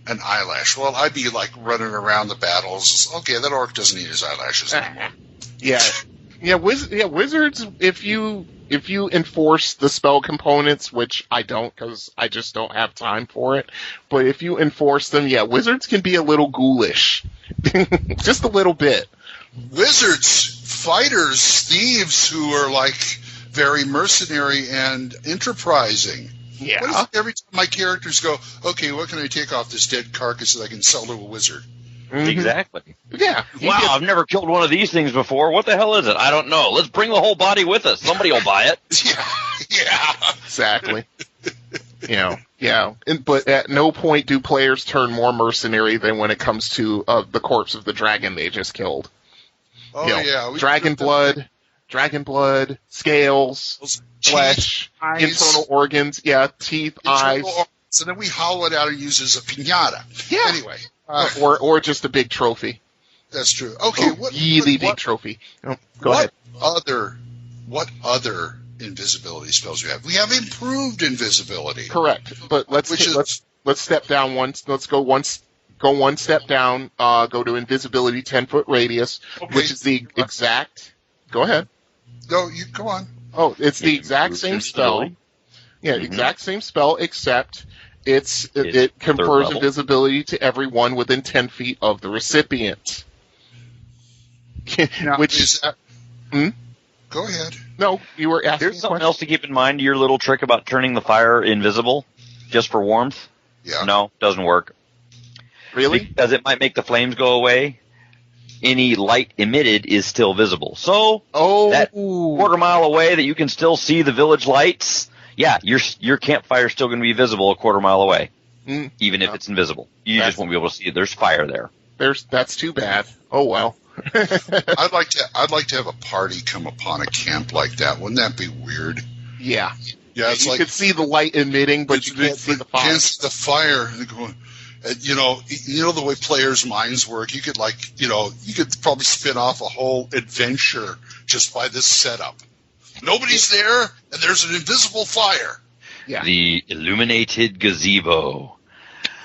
Speaker 8: an eyelash. Well, I'd be like running around the battles. Okay, that orc doesn't need his eyelashes anymore.
Speaker 6: Wizards. If you enforce the spell components, which I don't because I just don't have time for it, but if you enforce them, wizards can be a little ghoulish, just a little bit.
Speaker 8: Wizards, fighters, thieves who are like very mercenary and enterprising.
Speaker 6: Yeah.
Speaker 8: What if every time my characters go, okay, what can I take off this dead carcass that I can sell to a wizard?
Speaker 7: Mm-hmm. Exactly.
Speaker 6: Yeah.
Speaker 7: Wow, I've never killed one of these things before. What the hell is it? I don't know. Let's bring the whole body with us. Somebody will buy it.
Speaker 8: Yeah.
Speaker 6: Exactly. But at no point do players turn more mercenary than when it comes to the corpse of the dragon they just killed.
Speaker 8: Oh,
Speaker 6: Dragon blood, scales, flesh,
Speaker 8: eyes,
Speaker 6: internal organs, teeth, eyes.
Speaker 8: So then we hollow it out and use it as a piñata. Yeah. Anyway.
Speaker 6: Or just a big trophy.
Speaker 8: That's true. Okay.
Speaker 6: Big trophy. Go ahead.
Speaker 8: What other invisibility spells do you have? We have improved invisibility.
Speaker 6: Correct. But let's step down once. Let's go one step down. Go to invisibility 10-foot radius, which is the exact. Go ahead.
Speaker 8: No, you go on.
Speaker 6: Oh, it's the exact same spell. Yeah, exact same spell, except it confers invisibility to everyone within 10 feet of the recipient.
Speaker 8: Now,
Speaker 6: which
Speaker 8: is that? Go ahead.
Speaker 6: No, you were asking.
Speaker 7: Here's something else to keep in mind. Your little trick about turning the fire invisible, just for warmth.
Speaker 8: Yeah.
Speaker 7: No, doesn't work.
Speaker 6: Really?
Speaker 7: Because it might make the flames go away. Any light emitted is still visible. So that quarter-mile away that you can still see the village lights, your campfire's still going to be visible a quarter-mile away, even if it's invisible. You just won't be able to see it. There's fire there.
Speaker 6: That's too bad. Oh well.
Speaker 8: I'd like to have a party come upon a camp like that. Wouldn't that be weird?
Speaker 6: Yeah.
Speaker 8: Yeah, it's
Speaker 6: you
Speaker 8: like
Speaker 6: could see the light emitting, but you can't see the fire.
Speaker 8: Can't see the fire. You know the way players' minds work. You could probably spin off a whole adventure just by this setup. Nobody's there, and there's an invisible fire.
Speaker 6: Yeah.
Speaker 7: The illuminated gazebo.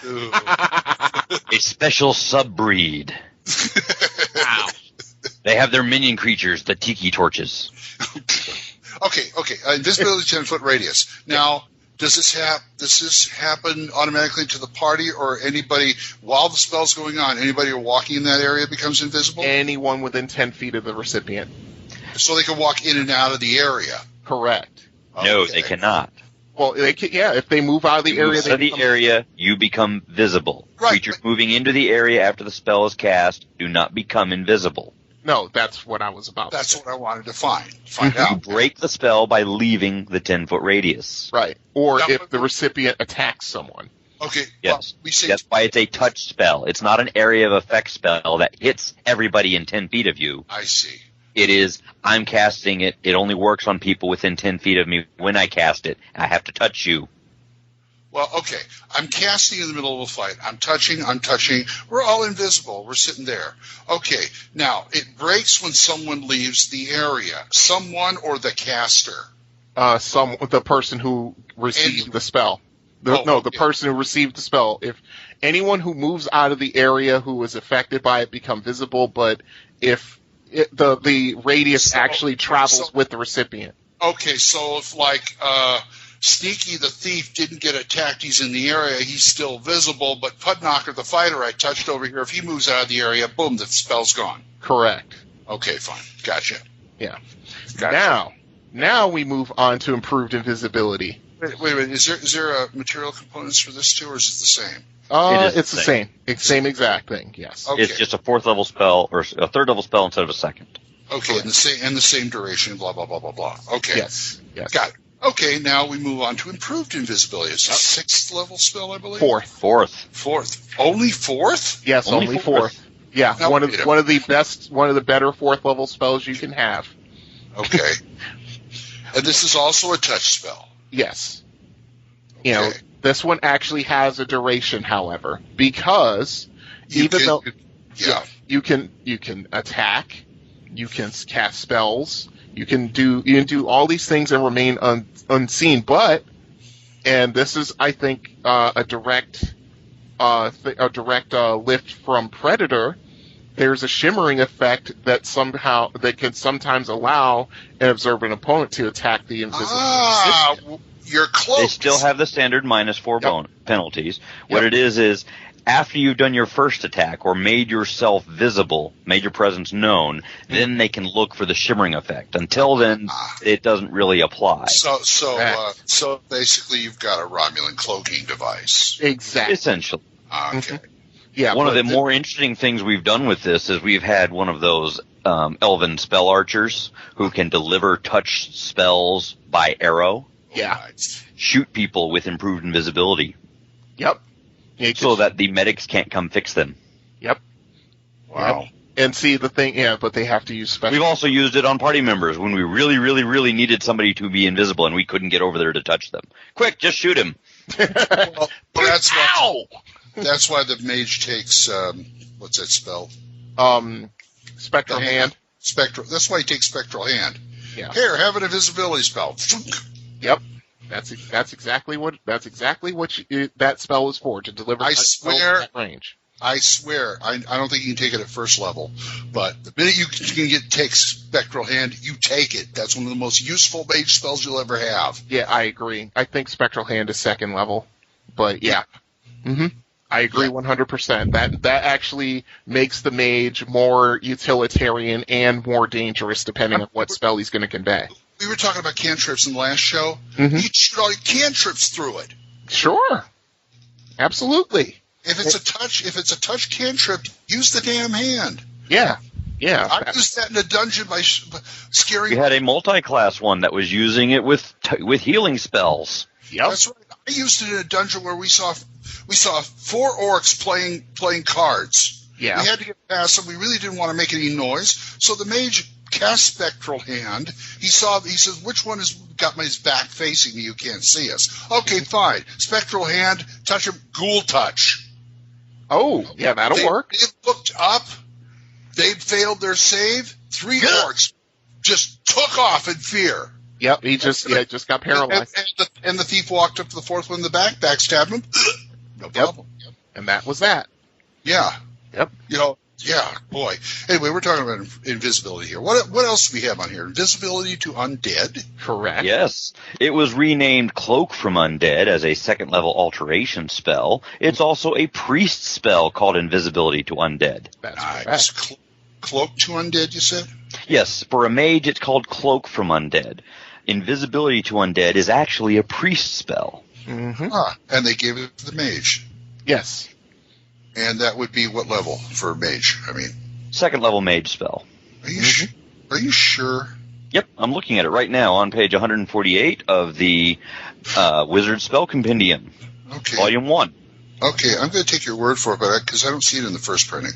Speaker 7: A special subbreed. Wow. They have their minion creatures, the tiki torches.
Speaker 8: Okay. Invisibility 10-foot radius. Now, does this happen automatically to the party or anybody while the spell's going on? Anybody walking in that area becomes invisible?
Speaker 6: Anyone within 10 feet of the recipient.
Speaker 8: So they can walk in and out of the area.
Speaker 6: Correct.
Speaker 7: No,
Speaker 8: Okay.
Speaker 7: they cannot.
Speaker 6: Well, they can, if they move out of the area,
Speaker 7: you become visible.
Speaker 8: Right,
Speaker 7: Creatures moving into the area after the spell is cast do not become invisible.
Speaker 6: No, that's what I was about.
Speaker 8: That's what I wanted to find out.
Speaker 7: You break the spell by leaving the 10-foot radius.
Speaker 6: Right. Or if the recipient attacks someone.
Speaker 8: Okay.
Speaker 7: Yes.
Speaker 8: Well,
Speaker 7: That's why it's a touch spell. It's not an area of effect spell that hits everybody in 10 feet of you.
Speaker 8: I see.
Speaker 7: It is, I'm casting it. It only works on people within 10 feet of me. When I cast it, I have to touch you.
Speaker 8: Well, okay. I'm casting in the middle of a fight. I'm touching. We're all invisible. We're sitting there. Okay. Now, it breaks when someone leaves the area. Someone or the caster?
Speaker 6: The person who received the spell. The person who received the spell. If anyone who moves out of the area who is affected by it become visible, but if the radius actually travels with the recipient.
Speaker 8: Okay, so if Sneaky the thief didn't get attacked, he's in the area, he's still visible, but Pudknocker the fighter I touched over here, if he moves out of the area, boom, the spell's gone.
Speaker 6: Correct.
Speaker 8: Okay, fine. Gotcha.
Speaker 6: Yeah. Gotcha. Now we move on to improved invisibility.
Speaker 8: Wait a minute. Is there material components for this too, or is it the same?
Speaker 6: It's the same. It's the same exact thing, yes.
Speaker 7: Okay. It's just a 4th level spell, or a 3rd level spell instead of a 2nd.
Speaker 8: Okay, and the same duration, blah, blah, blah, blah, blah. Okay.
Speaker 6: Yes.
Speaker 8: Got it. Okay, now we move on to improved invisibility. It's a 6th level spell, I believe?
Speaker 7: 4th.
Speaker 8: Only 4th?
Speaker 6: Yes, only 4th. Yeah,
Speaker 8: now,
Speaker 6: one of the better 4th level spells you can have.
Speaker 8: Okay. And this is also a touch spell.
Speaker 6: Yes. Okay. This one actually has a duration, however, because you can attack, you can cast spells, you can do all these things and remain unseen. But, and this is, I think, a direct a direct lift from Predator, there's a shimmering effect that can sometimes allow an observant opponent to attack the invisible.
Speaker 8: You're close.
Speaker 7: They still have the standard -4 penalties. What it is after you've done your first attack or made yourself visible, made your presence known, then they can look for the shimmering effect. Until then, it doesn't really apply.
Speaker 8: So basically, you've got a Romulan cloaking device.
Speaker 6: Exactly.
Speaker 7: Essentially.
Speaker 8: Okay.
Speaker 6: Yeah.
Speaker 7: One of the more interesting things we've done with this is we've had one of those elven spell archers who can deliver touch spells by arrow.
Speaker 6: Yeah.
Speaker 7: Shoot people with improved invisibility.
Speaker 6: Yep.
Speaker 7: So that the medics can't come fix them.
Speaker 6: Yep.
Speaker 8: Wow.
Speaker 6: Yep. And see the thing, but they have to use special.
Speaker 7: We've also used it on party members when we really, really, really needed somebody to be invisible and we couldn't get over there to touch them. Quick, just shoot him.
Speaker 8: Well, that's why the mage takes what's that spell?
Speaker 6: Spectral hand.
Speaker 8: That's why he takes spectral hand.
Speaker 6: Yeah.
Speaker 8: Here, have an invisibility spell.
Speaker 6: Yep. That's exactly what that spell is for, to deliver.
Speaker 8: I swear.
Speaker 6: At range.
Speaker 8: I swear, I don't think you can take it at first level, but the minute you can take spectral hand, you take it. That's one of the most useful mage spells you'll ever have.
Speaker 6: Yeah, I agree. I think spectral hand is second level, but yeah. I agree 100%. That actually makes the mage more utilitarian and more dangerous depending on what spell he's going to convey.
Speaker 8: We were talking about cantrips in the last show. You shoot all your cantrips through it.
Speaker 6: Sure. Absolutely.
Speaker 8: If it's a touch cantrip, use the damn hand.
Speaker 6: Yeah.
Speaker 8: I used that in a dungeon by scaring.
Speaker 7: We had a multi-class one that was using it with healing spells.
Speaker 6: Yep.
Speaker 8: That's right. I used it in a dungeon where we saw 4 orcs playing cards.
Speaker 6: Yeah.
Speaker 8: We had to get past them. We really didn't want to make any noise, so the mage cast spectral hand. He says, which one has got his back facing me? You can't see us. Okay, fine. Spectral hand, touch him, ghoul touch.
Speaker 6: Oh, yeah, that'll work.
Speaker 8: They looked up. They failed their save. 3 orcs just took off in fear.
Speaker 6: Yep, he just got paralyzed.
Speaker 8: And the thief walked up to the 4th one in the back, backstabbed him. No problem.
Speaker 6: Yep. And that was that.
Speaker 8: Yeah.
Speaker 6: Yep.
Speaker 8: Yeah, boy. Anyway, we're talking about invisibility here. What else do we have on here? Invisibility to undead?
Speaker 6: Correct.
Speaker 7: Yes. It was renamed Cloak from Undead as a second-level alteration spell. It's also a priest spell called Invisibility to Undead.
Speaker 6: That's
Speaker 8: correct. Cloak to undead, you said?
Speaker 7: Yes. For a mage, it's called Cloak from Undead. Invisibility to Undead is actually a priest spell.
Speaker 8: And they gave it to the mage.
Speaker 6: Yes.
Speaker 8: And that would be what level for a mage? I mean,
Speaker 7: second level mage spell.
Speaker 8: Are you sure?
Speaker 7: Yep, I'm looking at it right now on page 148 of the Wizard Spell Compendium, Volume 1.
Speaker 8: Okay, I'm going to take your word for it, because I don't see it in the first printing.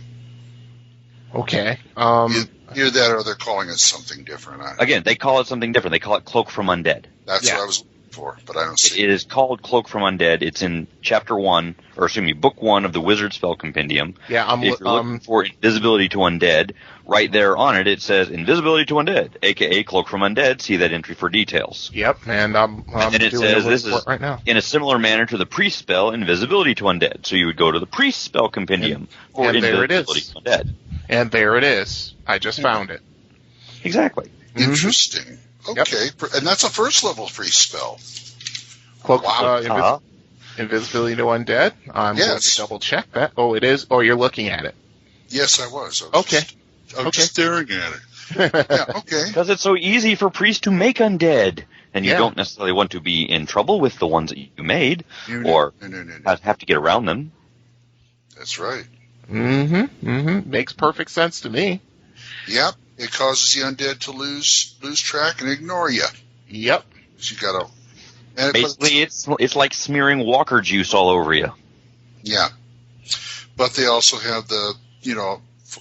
Speaker 6: Okay.
Speaker 8: Either that or they're calling it something different.
Speaker 7: Again, they call it something different. They call it Cloak from Undead.
Speaker 8: That's what I was looking for, but I don't see
Speaker 7: it. It is called Cloak from Undead. It's in Book 1 of the Wizard Spell Compendium.
Speaker 6: Yeah,
Speaker 7: if you're looking for Invisibility to Undead, right there on it, it says Invisibility to Undead, a.k.a. Cloak from Undead. See that entry for details.
Speaker 6: Yep, and I'm
Speaker 7: and it
Speaker 6: doing
Speaker 7: says this is
Speaker 6: right now.
Speaker 7: In a similar manner to the Priest spell, Invisibility to Undead. So you would go to the Priest Spell Compendium for Invisibility to Undead.
Speaker 6: And there it is. I just found it.
Speaker 7: Exactly.
Speaker 8: Interesting. Okay, and that's a first level free spell.
Speaker 6: Cloak, Invisibility to Undead. I'm going to double check that. Oh, it is? Oh, you're looking at it.
Speaker 8: Yes, I was.
Speaker 6: I was
Speaker 8: just staring at it. Yeah, okay.
Speaker 7: Because it's so easy for priests to make undead, and you don't necessarily want to be in trouble with the ones that you made, or have to get around them.
Speaker 8: That's right.
Speaker 6: Makes perfect sense to me.
Speaker 8: Yep. It causes the undead to lose track and ignore you.
Speaker 6: Yep.
Speaker 8: You gotta.
Speaker 7: Basically, it's like smearing walker juice all over you.
Speaker 8: Yeah. But they also have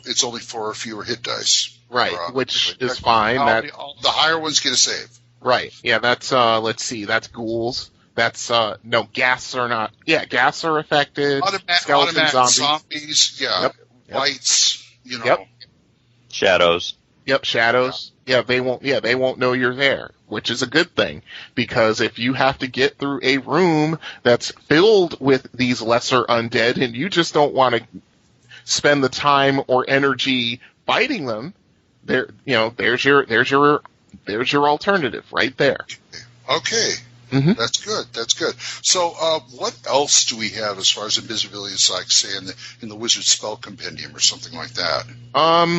Speaker 8: it's only 4 or fewer hit dice.
Speaker 6: Right, which is fine.
Speaker 8: The higher ones get a save.
Speaker 6: Right. Yeah, that's, let's see, that's ghouls. That's, no, ghasts are not. Yeah, ghasts are affected. Skeleton zombies.
Speaker 8: Yeah.
Speaker 6: Yep.
Speaker 8: Bites,
Speaker 6: Yep.
Speaker 7: Shadows.
Speaker 6: Yep, shadows. they won't know you're there, which is a good thing, because if you have to get through a room that's filled with these lesser undead and you just don't want to spend the time or energy fighting them, there's your alternative right there.
Speaker 8: Okay.
Speaker 6: Mm-hmm.
Speaker 8: That's good. So, what else do we have as far as invisibility is like, say, in the Wizard Spell Compendium or something like that?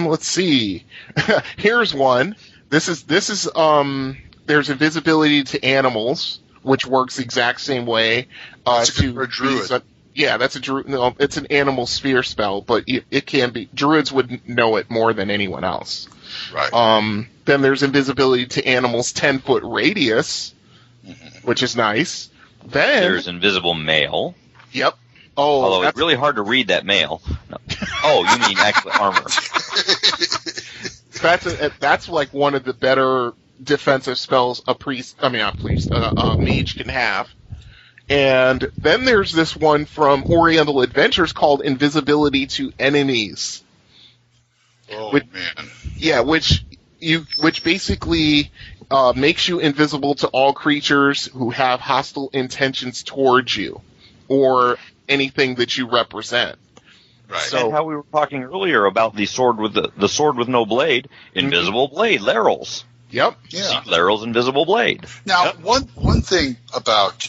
Speaker 6: Let's see. Here's one. This is there's invisibility to animals, which works the exact same way.
Speaker 8: That's a druid.
Speaker 6: That's a druid. No, it's an animal sphere spell, but it can be. Druids would know it more than anyone else.
Speaker 8: Right.
Speaker 6: Then there's invisibility to animals 10-foot radius, which is nice. Then
Speaker 7: there's invisible mail.
Speaker 6: Yep.
Speaker 7: Although it's really hard to read that mail. No. Oh, you mean actual armor.
Speaker 6: That's like one of the better defensive spells a mage can have. And then there's this one from Oriental Adventures called Invisibility to Enemies.
Speaker 8: Oh, man.
Speaker 6: Yeah, which basically makes you invisible to all creatures who have hostile intentions towards you, or anything that you represent.
Speaker 8: Right.
Speaker 7: So, and how we were talking earlier about the sword with the sword with no blade, invisible blade, Larrels.
Speaker 6: Yep.
Speaker 8: Yeah.
Speaker 7: Larrels, invisible blade.
Speaker 8: Now, one thing about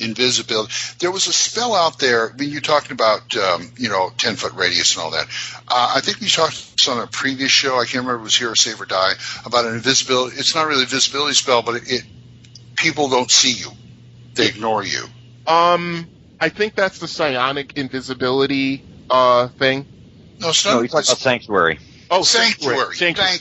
Speaker 8: invisibility, there was a spell out there. I mean, you're talking about 10-foot radius and all that. I think we talked on a previous show. I can't remember if it was here or Save or Die about an invisibility. It's not really a visibility spell, but people don't see you; they ignore you.
Speaker 6: I think that's the psionic invisibility thing.
Speaker 8: No, it's not.
Speaker 7: No, you're talking about Sanctuary.
Speaker 8: Oh, Sanctuary. Thank you.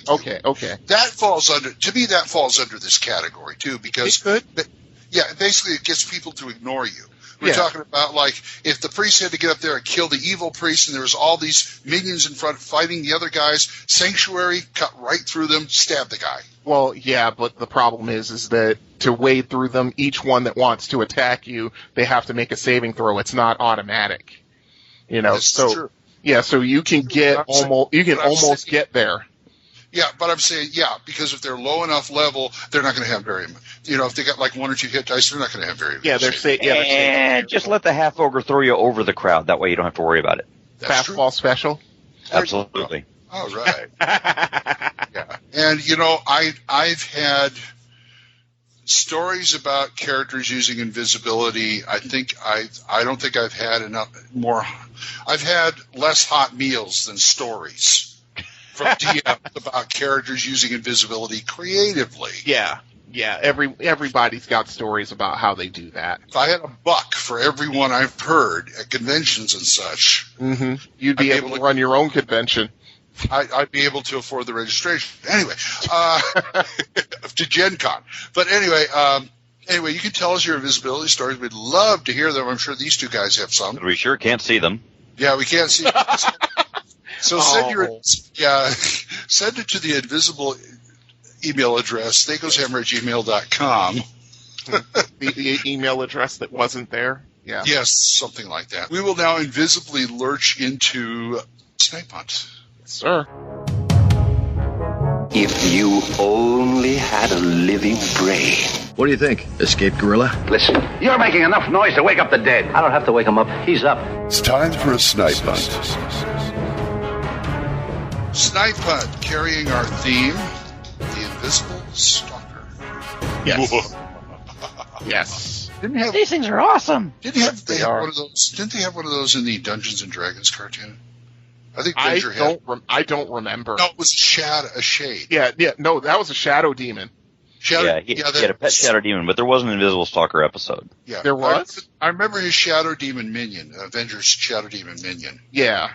Speaker 6: Okay.
Speaker 8: That falls under this category too, because basically it gets people to ignore you. We're talking about, like, if the priest had to get up there and kill the evil priest and there was all these minions in front fighting the other guys, Sanctuary, cut right through them, stab the guy.
Speaker 6: Well, yeah, but the problem is that to wade through them, each one that wants to attack you, they have to make a saving throw. It's not automatic.
Speaker 8: That's true.
Speaker 6: Yeah, so you can almost get there.
Speaker 8: Yeah, but I'm saying, because if they're low enough level, they're not going to have very much. If they got like 1 or 2 hit dice, they're not going to have very much.
Speaker 6: Yeah, they're safe.
Speaker 7: Just let the half ogre throw you over the crowd. That way you don't have to worry about it.
Speaker 6: Fastball special?
Speaker 7: Absolutely.
Speaker 8: All right. Yeah. And, I've had stories about characters using invisibility. I don't think I've had more. I've had less hot meals than stories from DMs about characters using invisibility creatively.
Speaker 6: Yeah. Everybody's got stories about how they do that.
Speaker 8: If I had $1 for everyone I've heard at conventions and such,
Speaker 6: you'd be able to run your own convention.
Speaker 8: I'd be able to afford the registration. Anyway, to Gen Con. But anyway, you can tell us your invisibility stories. We'd love to hear them. I'm sure these two guys have some.
Speaker 7: We sure can't see them.
Speaker 8: Yeah, we can't see them. So send it to the invisible email address, thacoshammer@gmail.com.
Speaker 6: the email address that wasn't there? Yeah.
Speaker 8: Yes, something like that. We will now invisibly lurch into Snipe Hunt.
Speaker 6: Sir.
Speaker 14: If you only had a living brain.
Speaker 15: What do you think? Escaped gorilla?
Speaker 14: Listen, you're making enough noise to wake up the dead. I don't have to wake him up. He's up.
Speaker 2: It's time for a Snipe Hunt.
Speaker 8: Snipe Hunt, carrying our theme, the Invisible Stalker.
Speaker 6: Yes. Yes.
Speaker 7: These things are awesome.
Speaker 8: Didn't they have one of those in the Dungeons and Dragons cartoon? I think Venture had.
Speaker 6: I don't remember.
Speaker 8: No, it was a shade.
Speaker 6: Yeah. No, that was a shadow demon.
Speaker 7: He had a pet shadow demon, but there was an Invisible Stalker episode.
Speaker 8: Yeah,
Speaker 6: there was.
Speaker 8: I remember his shadow demon minion, Avengers shadow demon minion.
Speaker 6: Yeah.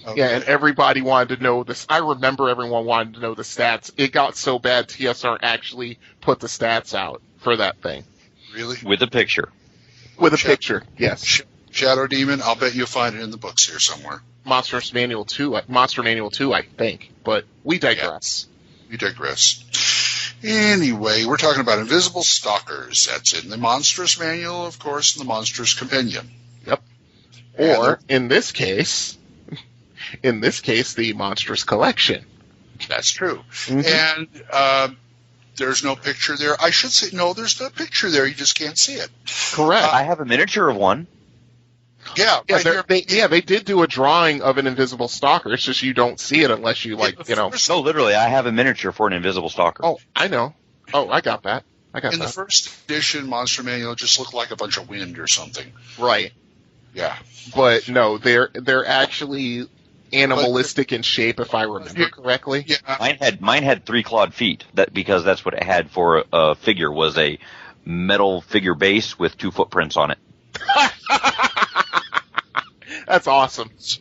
Speaker 6: Okay. Yeah, and everybody wanted to know this. I remember everyone wanted to know the stats. It got so bad, TSR actually put the stats out for that thing.
Speaker 8: Really?
Speaker 7: With a picture.
Speaker 6: Picture, yes.
Speaker 8: Shadow Demon, I'll bet you'll find it in the books here somewhere.
Speaker 6: Monster Manual 2, I think. But we digress.
Speaker 8: Yeah, we digress. Anyway, we're talking about Invisible Stalkers. That's in the Monstrous Manual, of course, and the Monstrous Compendium.
Speaker 6: Yep. Or, in this case, the Monstrous Collection.
Speaker 8: That's true.
Speaker 6: Mm-hmm.
Speaker 8: And there's no picture there. I should say, no, there's no picture there. You just can't see it.
Speaker 6: Correct.
Speaker 7: I have a miniature of one.
Speaker 8: Yeah,
Speaker 6: Yeah,
Speaker 8: right here.
Speaker 6: they did do a drawing of an invisible stalker. It's just you don't see it unless you,
Speaker 7: No, literally, I have a miniature for an invisible stalker.
Speaker 6: Oh, I know. Oh, I got that.
Speaker 8: In the first edition Monster Manual, it just looked like a bunch of wind or something.
Speaker 6: Right.
Speaker 8: Yeah.
Speaker 6: But no, they're actually animalistic in shape, if I remember correctly.
Speaker 8: Yeah.
Speaker 7: Mine had 3 clawed feet. Because that's what it had for a figure, was a metal figure base with 2 footprints on it.
Speaker 6: That's awesome.
Speaker 8: Nice.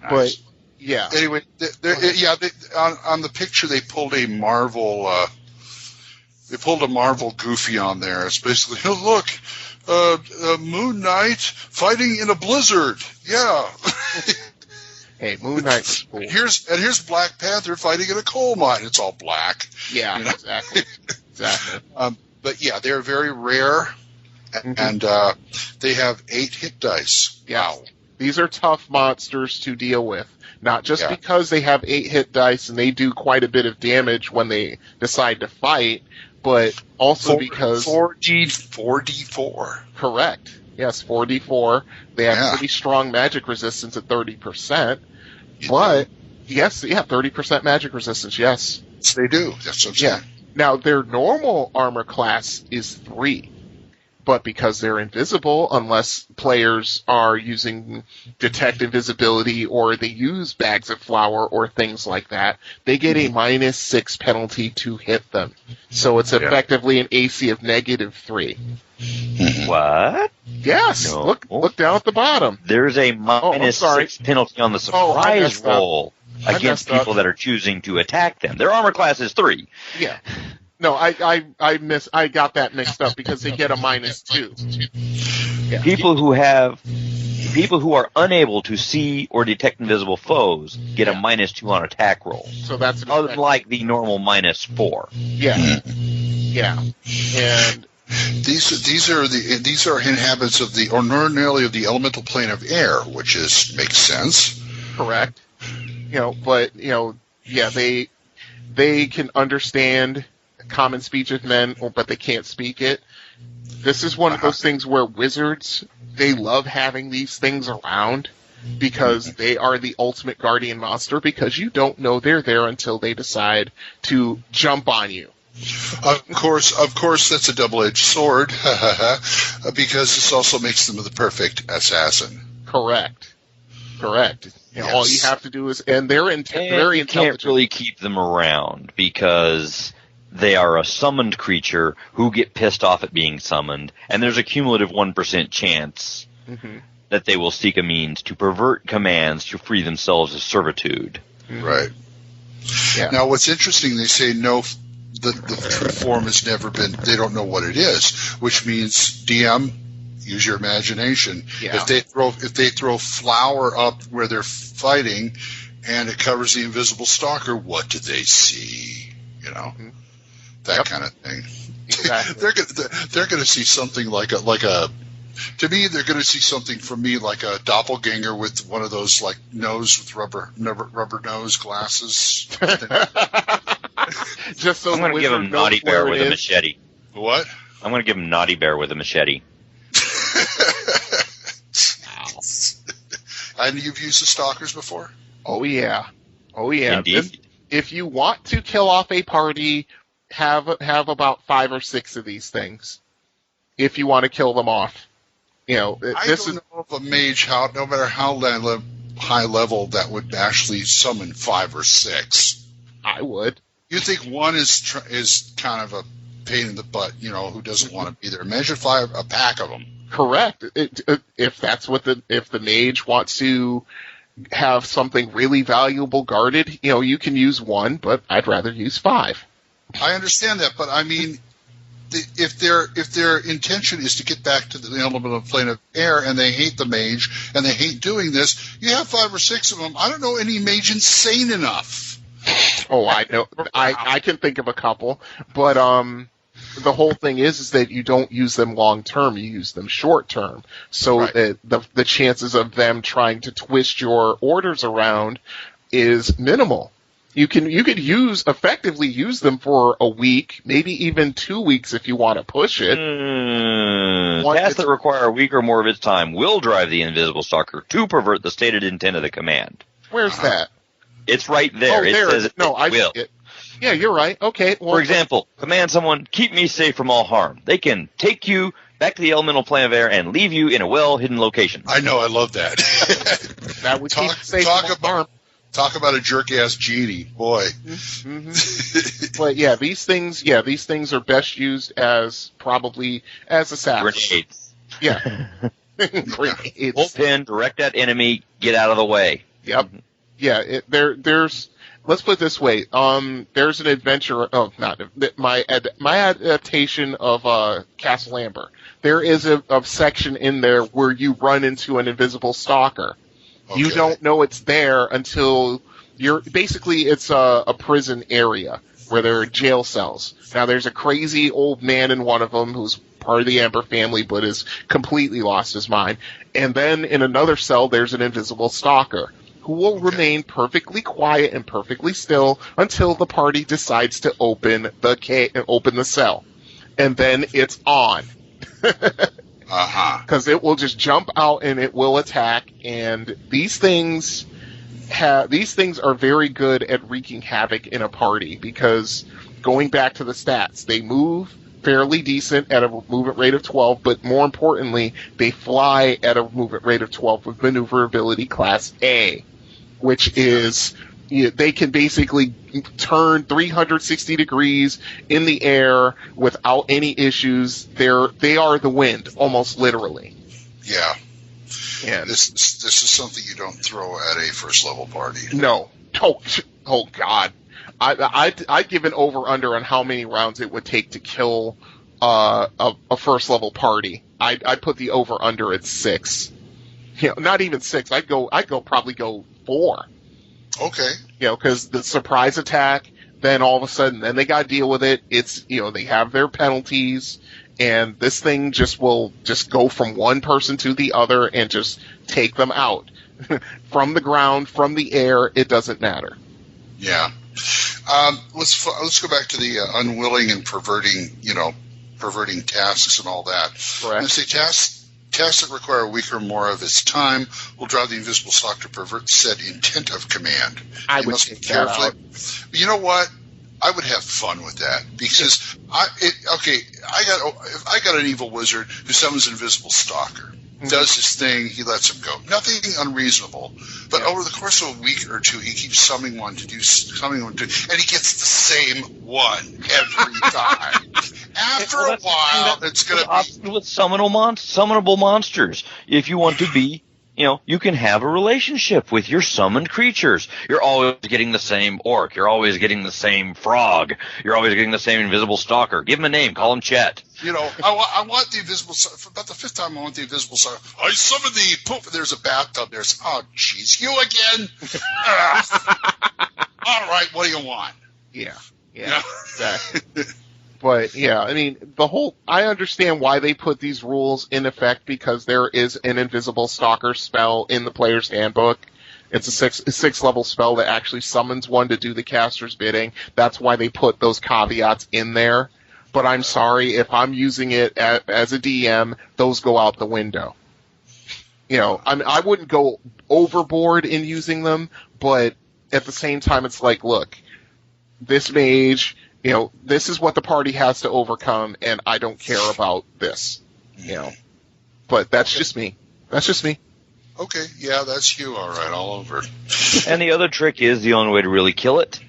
Speaker 6: But yeah.
Speaker 8: Anyway, on the picture they pulled a Marvel. They pulled a Marvel Goofy on there. It's basically, oh, look, Moon Knight fighting in a blizzard. Yeah.
Speaker 6: Hey, Moon Knight's cool.
Speaker 8: Here's Black Panther fighting in a coal mine. It's all black.
Speaker 6: Yeah, exactly.
Speaker 8: But yeah, they're very rare, and they have 8 hit dice.
Speaker 6: Yeah.
Speaker 8: Wow.
Speaker 6: These are tough monsters to deal with. Not just because they have 8 hit dice and they do quite a bit of damage when they decide to fight, but also because
Speaker 8: 4d4.
Speaker 6: Correct. Yes, 4d4. They have pretty strong magic resistance at 30%. But yes, 30% magic resistance. Yes,
Speaker 8: they do. That's what I'm saying.
Speaker 6: Now their normal armor class is 3. But because they're invisible, unless players are using detect invisibility or they use bags of flour or things like that, they get a -6 penalty to hit them. So it's effectively an AC of -3.
Speaker 7: What?
Speaker 6: Yes.
Speaker 7: No.
Speaker 6: Look down at the bottom.
Speaker 7: There's a -6 penalty on the surprise roll against people that are choosing to attack them. Their armor class is 3.
Speaker 6: Yeah. No, I got that mixed up because they get a -2. Yeah.
Speaker 7: People who are unable to see or detect invisible foes get a -2 on attack rolls.
Speaker 6: So that's
Speaker 7: unlike the normal -4.
Speaker 6: Yeah. Yeah. And
Speaker 8: these are inhabitants of the ordinarily of the elemental plane of air, which makes sense.
Speaker 6: Correct. But they can understand common speech of men, but they can't speak it. This is one of those things where wizards, they love having these things around because they are the ultimate guardian monster, because you don't know they're there until they decide to jump on you.
Speaker 8: Of course, that's a double-edged sword, because this also makes them the perfect assassin.
Speaker 6: Correct. All you have to do is, and they're very intelligent.
Speaker 7: You can't really keep them around because they are a summoned creature who get pissed off at being summoned, and there's a cumulative 1% chance that they will seek a means to pervert commands to free themselves of servitude.
Speaker 8: Right. Yeah. Now, what's interesting, they say the true form has never been, they don't know what it is, which means, DM, use your imagination.
Speaker 6: Yeah.
Speaker 8: If they throw flour up where they're fighting and it covers the invisible stalker, what do they see? That kind of thing.
Speaker 6: Exactly.
Speaker 8: they're going to see something like a. To me, they're going to see something from me like a doppelganger with one of those like nose with rubber nose glasses.
Speaker 6: Just so
Speaker 7: I'm going to give him Naughty Bear with a machete.
Speaker 8: What?
Speaker 7: I'm going to give him Naughty Bear with a machete.
Speaker 8: And you've used the stalkers before?
Speaker 6: Oh yeah.
Speaker 7: Indeed.
Speaker 6: If you want to kill off a party, have about 5 or 6 of these things. If you want to kill them off, I don't know
Speaker 8: of a mage no matter how high level that would actually summon 5 or 6.
Speaker 6: I would.
Speaker 8: You think one is kind of a pain in the butt, who doesn't want to be there? Imagine a pack of them.
Speaker 6: Correct. If that's if the mage wants to have something really valuable guarded, you can use 1, but I'd rather use 5.
Speaker 8: I understand that, but I mean, if their intention is to get back to the elemental plane of air, and they hate the mage and they hate doing this, you have 5 or 6 of them. I don't know any mage insane enough.
Speaker 6: Oh, I know. I can think of a couple, but the whole thing is that you don't use them long term. You use them short term. So right. the chances of them trying to twist your orders around is minimal. You could effectively use them for a week, maybe even 2 weeks if you want to push it.
Speaker 7: Tasks that require a week or more of its time will drive the Invisible Stalker to pervert the stated intent of the command.
Speaker 6: Where's that?
Speaker 7: It's right there.
Speaker 6: Oh,
Speaker 7: it
Speaker 6: there.
Speaker 7: says
Speaker 6: I
Speaker 7: will.
Speaker 6: see it. Yeah, you're right. Okay. Well,
Speaker 7: for example, command someone, keep me safe from all harm. They can take you back to the elemental plane of air and leave you in a well-hidden location.
Speaker 8: I know, I love that.
Speaker 6: That would keep safe from all harm.
Speaker 8: Talk about a jerk-ass genie, boy.
Speaker 6: Mm-hmm. But yeah, these things are best used as assassins.
Speaker 7: Grenades.
Speaker 6: Yeah. Grenades.
Speaker 7: Bullpen, direct that enemy, get out of the way.
Speaker 6: Yep. Yeah, there's let's put it this way. There's an adventure. Oh, not my adaptation of Castle Amber. There is a section in there where you run into an invisible stalker. Okay. You don't know it's there until it's a prison area where there are jail cells. Now there's a crazy old man in one of them who's part of the Amber family but has completely lost his mind. And then in another cell there's an invisible stalker who will remain perfectly quiet and perfectly still until the party decides to open the cell. And then it's on. Because it will just jump out and it will attack, and these things are very good at wreaking havoc in a party, because going back to the stats, they move fairly decent at a movement rate of 12, but more importantly, they fly at a movement rate of 12 with maneuverability class A, which is they can basically turn 360 degrees in the air without any issues. They are the wind, almost literally.
Speaker 8: Yeah.
Speaker 6: And
Speaker 8: this is something you don't throw at a first level party.
Speaker 6: No. Oh God. I'd give an over under on how many rounds it would take to kill a first level party. I'd put the over under at 6. Not even 6. I'd probably go 4.
Speaker 8: Okay.
Speaker 6: Because the surprise attack, then all of a sudden, then they got to deal with it. It's, they have their penalties, and this thing will go from one person to the other and just take them out. From the ground, from the air, it doesn't matter.
Speaker 8: Yeah. Let's go back to the unwilling and perverting tasks and all that.
Speaker 6: Correct.
Speaker 8: And say tasks that require a week or more of its time will drive the invisible stalker to pervert said intent of command.
Speaker 6: I would take carefully.
Speaker 8: But you know what? I would have fun with that, because I got an evil wizard who summons an invisible stalker. Does his thing, he lets him go. Nothing unreasonable. But over the course of a week or two, he keeps summoning one, and he gets the same one every time. After a while, it's going to be...
Speaker 7: with summonable monsters. If you want to be, you can have a relationship with your summoned creatures. You're always getting the same orc. You're always getting the same frog. You're always getting the same invisible stalker. Give him a name. Call him Chet.
Speaker 8: I want the invisible... For about the 5th time, I want the invisible stalker. I summon the... Poof, there's a bathtub. There's... Oh, jeez. You again? All right, what do you want?
Speaker 6: Yeah, exactly. But, yeah, I mean, I understand why they put these rules in effect, because there is an invisible stalker spell in the player's handbook. It's a 6 level spell that actually summons one to do the caster's bidding. That's why they put those caveats in there. But I'm sorry, if I'm using it as a DM, those go out the window. I wouldn't go overboard in using them, but at the same time, it's like, look, this mage... this is what the party has to overcome, and I don't care about this. But that's just me.
Speaker 8: Okay, yeah, that's you, all right, all over.
Speaker 7: And the other trick is, the only way to really kill it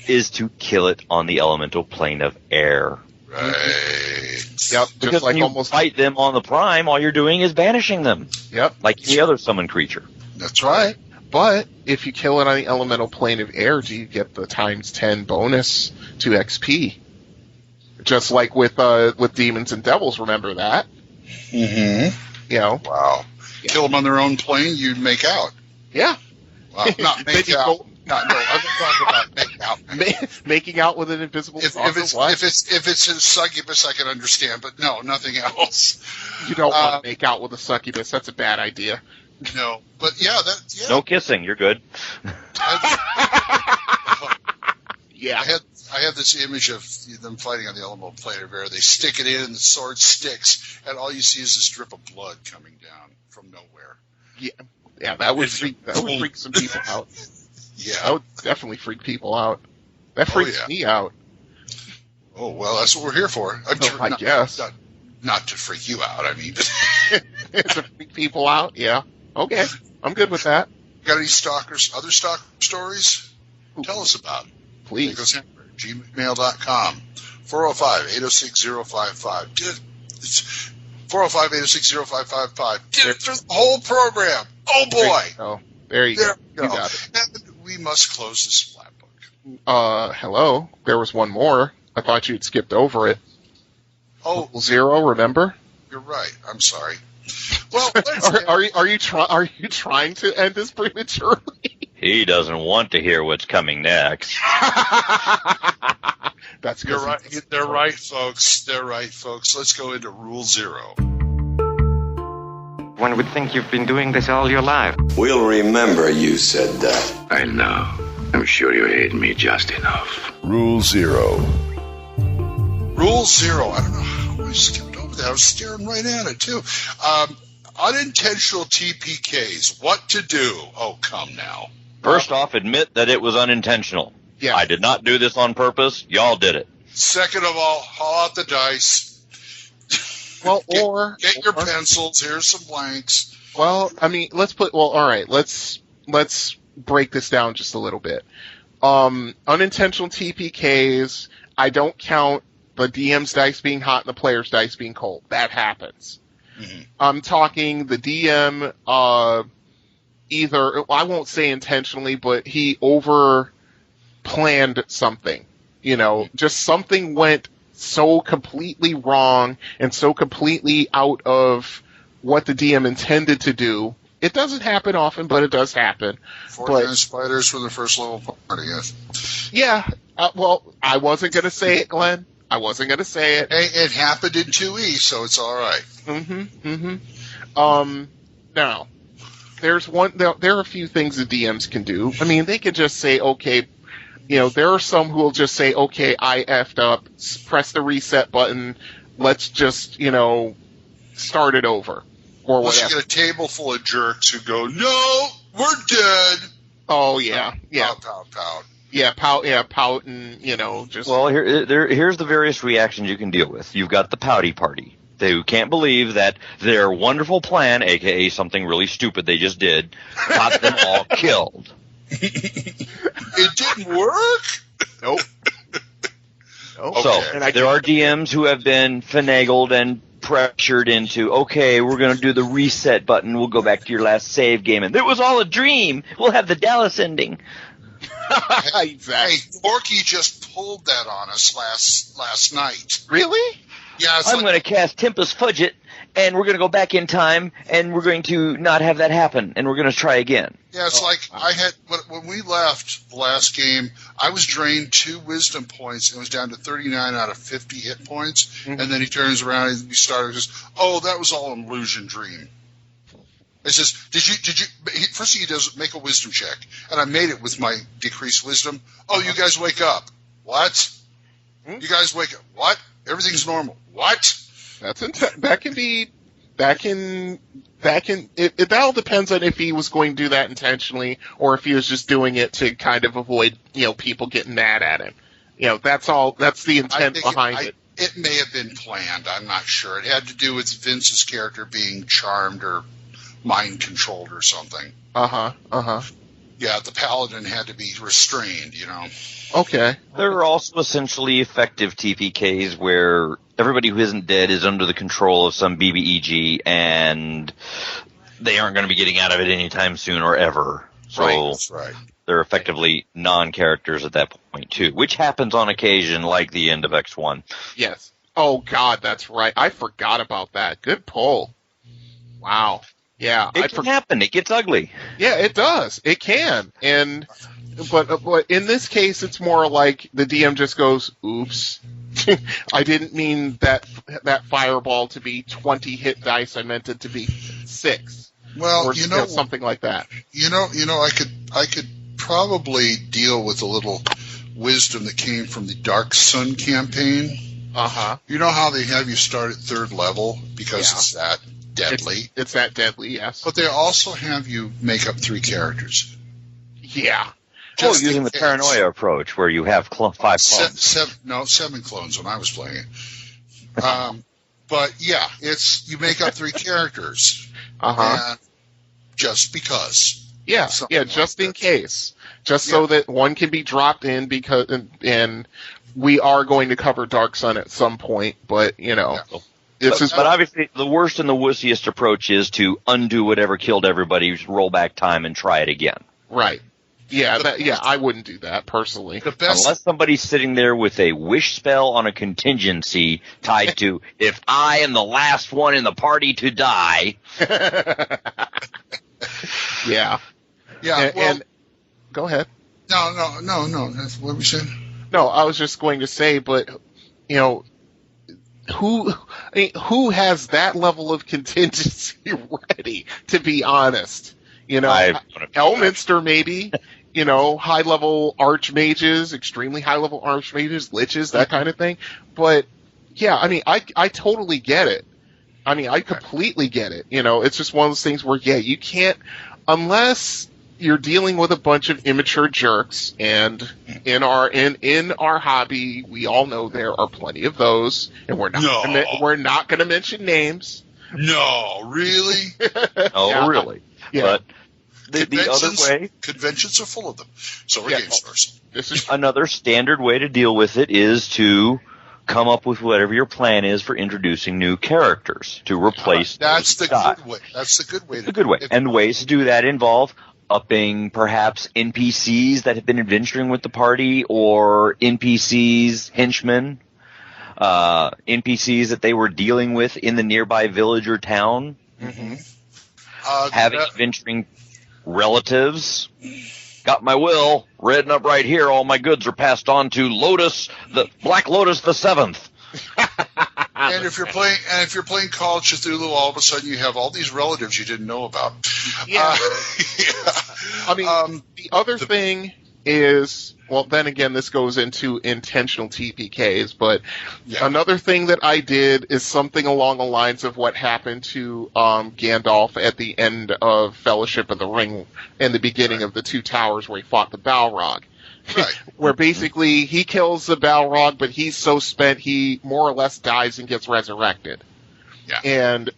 Speaker 7: is to kill it on the elemental plane of air.
Speaker 8: Right.
Speaker 6: Yep.
Speaker 7: Because when you fight them on the prime, all you're doing is banishing them.
Speaker 6: Yep.
Speaker 7: Like any other summoned creature.
Speaker 8: That's right.
Speaker 6: But if you kill it on the elemental plane of air, do you get the times 10 bonus to XP? Just like with demons and devils, remember that?
Speaker 8: Mm-hmm. Wow. Yeah. Kill them on their own plane, you'd make out.
Speaker 6: Yeah.
Speaker 8: Wow. Not make out. I'm talking about make out.
Speaker 6: Making out with an invisible stalker.
Speaker 8: If it's a succubus, I can understand, but no, nothing else.
Speaker 6: You don't want to make out with a succubus. That's a bad idea.
Speaker 8: No, but yeah.
Speaker 7: No kissing. You're good.
Speaker 6: Yeah.
Speaker 8: I had this image of them fighting on the elemental plane of air. They stick it in, and the sword sticks, and all you see is this drip of blood coming down from nowhere.
Speaker 6: Yeah, that would freak some people out.
Speaker 8: Yeah.
Speaker 6: That would definitely freak people out. That freaks me out.
Speaker 8: Oh, well, that's what we're here for.
Speaker 6: I guess.
Speaker 8: Not to freak you out, I mean.
Speaker 6: To freak people out? Yeah. Okay. I'm good with that.
Speaker 8: Got any other stalker stories? Tell us about them.
Speaker 6: Please.
Speaker 8: gmail.com. 405-806-055. Dude, it's 405-806-0555. Dude, there's the whole program. Oh, boy.
Speaker 6: There you go.
Speaker 8: You
Speaker 6: got it.
Speaker 8: And we must close this flat book.
Speaker 6: Hello. There was one more. I thought you'd skipped over it.
Speaker 8: Oh.
Speaker 6: 0, remember?
Speaker 8: You're right. I'm sorry. Well,
Speaker 6: are you trying to end this prematurely?
Speaker 7: He doesn't want to hear what's coming next.
Speaker 6: That's
Speaker 8: You're right. They're right, folks. They're right, folks. Let's go into Rule 0.
Speaker 16: One would think you've been doing this all your life.
Speaker 17: We'll remember you said that.
Speaker 13: I know. I'm sure you hate me just enough.
Speaker 2: Rule 0.
Speaker 8: Rule 0. I don't know how I skipped over that. I was staring right at it, too. Unintentional TPKs. What to do? Oh, come now.
Speaker 7: First off, admit that it was unintentional.
Speaker 6: Yeah.
Speaker 7: I did not do this on purpose. Y'all did it.
Speaker 8: Second of all, haul out the dice.
Speaker 6: Well,
Speaker 8: get your pencils. Here's some blanks.
Speaker 6: Well, I mean, all right. Let's break this down just a little bit. Unintentional TPKs, I don't count the DM's dice being hot and the player's dice being cold. That happens. Mm-hmm. I'm talking the DM, either, I won't say intentionally, but he over-planned something. Just something went so completely wrong and so completely out of what the DM intended to do. It doesn't happen often, but it does happen.
Speaker 8: 49 spiders for the first level party, yes.
Speaker 6: Yeah. Well, I wasn't going to say it, Glenn. I wasn't going to say it.
Speaker 8: Hey, it happened in 2E, so it's all right.
Speaker 6: Now, there are a few things the DMs can do. I mean, they can just say, okay, there are some who will just say, okay, I effed up, press the reset button, let's just, start it over. Or whatever.
Speaker 8: You get a table full of jerks who go, no, we're dead.
Speaker 6: Oh, yeah.
Speaker 8: Pout.
Speaker 6: Yeah, pout and, just...
Speaker 7: Well, here's the various reactions you can deal with. You've got the pouty party. They can't believe that their wonderful plan, a.k.a. something really stupid they just did, got them all killed.
Speaker 8: It didn't work?
Speaker 6: Nope.
Speaker 7: So, there are DMs who have been finagled and pressured into, okay, we're going to do the reset button, we'll go back to your last save game, and it was all a dream, we'll have the Dallas ending.
Speaker 6: Exactly.
Speaker 8: Hey, Porky just pulled that on us last night.
Speaker 6: Really?
Speaker 8: Yeah.
Speaker 7: I'm going to cast Tempest Fudget, and we're going to go back in time, and we're going to not have that happen, and we're going to try again.
Speaker 8: Yeah, it's like I had when we left the last game, I was drained 2 wisdom points and was down to 39 out of 50 hit points. Mm-hmm. And then he turns around and he starts, "Oh, that was all an illusion dream." It says, "Did you?" First thing he does, make a wisdom check, and I made it with my decreased wisdom. Oh, you guys wake up. What? You guys wake up. What? Everything's normal. What?
Speaker 6: It all depends on if he was going to do that intentionally or if he was just doing it to kind of avoid, people getting mad at him. That's the intent behind it.
Speaker 8: It may have been planned. I'm not sure. It had to do with Vince's character being charmed or mind controlled or something. Yeah, the paladin had to be restrained,
Speaker 6: Okay.
Speaker 7: There are also essentially effective TPKs where everybody who isn't dead is under the control of some BBEG, and they aren't going to be getting out of it anytime soon or ever. So
Speaker 8: right.
Speaker 7: They're effectively non-characters at that point, too, which happens on occasion, like the end of X1.
Speaker 6: Yes. Oh, God, that's right. I forgot about that. Good pull. Wow. Yeah.
Speaker 7: It can happen. It gets ugly.
Speaker 6: Yeah, it does. It can. But in this case, it's more like the DM just goes, oops. I didn't mean that fireball to be 20 hit dice. I meant it to be 6.
Speaker 8: Well,
Speaker 6: or something like that.
Speaker 8: I could probably deal with a little wisdom that came from the Dark Sun campaign.
Speaker 6: Uh-huh.
Speaker 8: You know how they have you start at 3rd level because it's that deadly?
Speaker 6: It's that deadly, yes.
Speaker 8: But they also have you make up 3 characters.
Speaker 6: Yeah.
Speaker 7: Using the paranoia approach where you have 5 clones.
Speaker 8: 7 clones when I was playing it. But yeah, you make up 3 characters.
Speaker 6: Uh-huh.
Speaker 8: And just because.
Speaker 6: Yeah, just in case. Just so that one can be dropped in because, and we are going to cover Dark Sun at some point, but, but
Speaker 7: obviously the worst and the wussiest approach is to undo whatever killed everybody, roll back time, and try it again.
Speaker 6: Right. Yeah, I wouldn't do that, personally.
Speaker 7: Unless somebody's sitting there with a wish spell on a contingency tied to, if I am the last one in the party to die.
Speaker 6: Yeah.
Speaker 8: Yeah,
Speaker 6: and go ahead.
Speaker 8: No. That's what we said.
Speaker 6: No, I was just going to say, but, who has that level of contingency ready, to be honest? Elminster maybe, high-level archmages, extremely high-level archmages, liches, that kind of thing. But, yeah, I totally get it. I completely get it. It's just one of those things where, you can't, unless you're dealing with a bunch of immature jerks, and in our hobby, we all know there are plenty of those, and we're not going to mention names.
Speaker 8: No, really?
Speaker 7: Really?
Speaker 6: Yeah.
Speaker 7: But the other way,
Speaker 8: conventions are full of them. So are game stores.
Speaker 7: This is another standard way to deal with it is to come up with whatever your plan is for introducing new characters to replace.
Speaker 8: That's the good way. That's the good way.
Speaker 7: The good way. And ways to do that involve upping perhaps NPCs that have been adventuring with the party, or NPCs, henchmen, NPCs that they were dealing with in the nearby village or town.
Speaker 8: Mm-hmm.
Speaker 7: Having adventuring relatives. Got my will written up right here. All my goods are passed on to Black Lotus the 7th.
Speaker 8: And if you're playing Call of Cthulhu, all of a sudden you have all these relatives you didn't know about.
Speaker 6: Yeah. The other thing is, well, then again, this goes into intentional TPKs, but another thing that I did is something along the lines of what happened to Gandalf at the end of Fellowship of the Ring and the beginning of the Two Towers, where he fought the Balrog.
Speaker 8: Right.
Speaker 6: Where basically he kills the Balrog, but he's so spent he more or less dies and gets resurrected.
Speaker 8: Yeah.
Speaker 6: And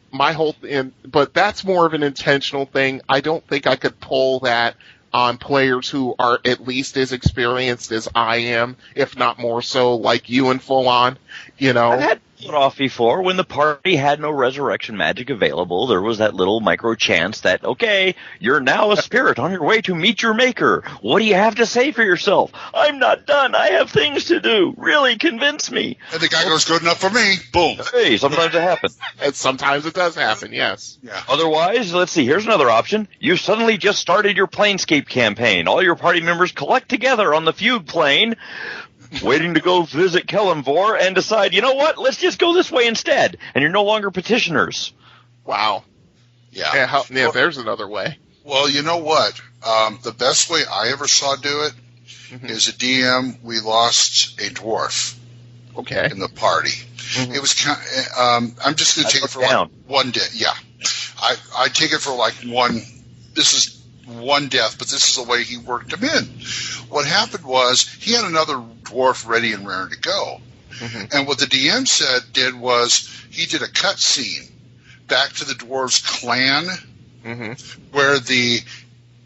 Speaker 6: but that's more of an intentional thing. I don't think I could pull that on players who are at least as experienced as I am, if not more so, like you and Full On,
Speaker 7: I've had it off before. When the party had no resurrection magic available, there was that little micro chance that, okay, you're now a spirit on your way to meet your maker. What do you have to say for yourself? I'm not done. I have things to do. Really convince me.
Speaker 8: And the guy goes, good enough for me. Boom.
Speaker 7: Hey, sometimes it happens.
Speaker 6: And sometimes it does happen, yes.
Speaker 8: Yeah.
Speaker 7: Otherwise, let's see, here's another option. You suddenly just started your Planescape campaign. All your party members collect together on the feud plane, waiting to go visit Kellenvor, and decide, you know what, let's just go this way instead. And you're no longer petitioners.
Speaker 6: Wow.
Speaker 8: Yeah.
Speaker 6: There's another way.
Speaker 8: Well, you know what? The best way I ever saw do it is a DM. We lost a dwarf.
Speaker 6: Okay.
Speaker 8: In the party. Mm-hmm. It was kind of, I'm just going to take it for like one day. Yeah. I take it for like this is one death, but this is the way he worked him in. What happened was he had another dwarf ready and raring to go. Mm-hmm. And what the DM did was he did a cut scene back to the dwarves' clan, where the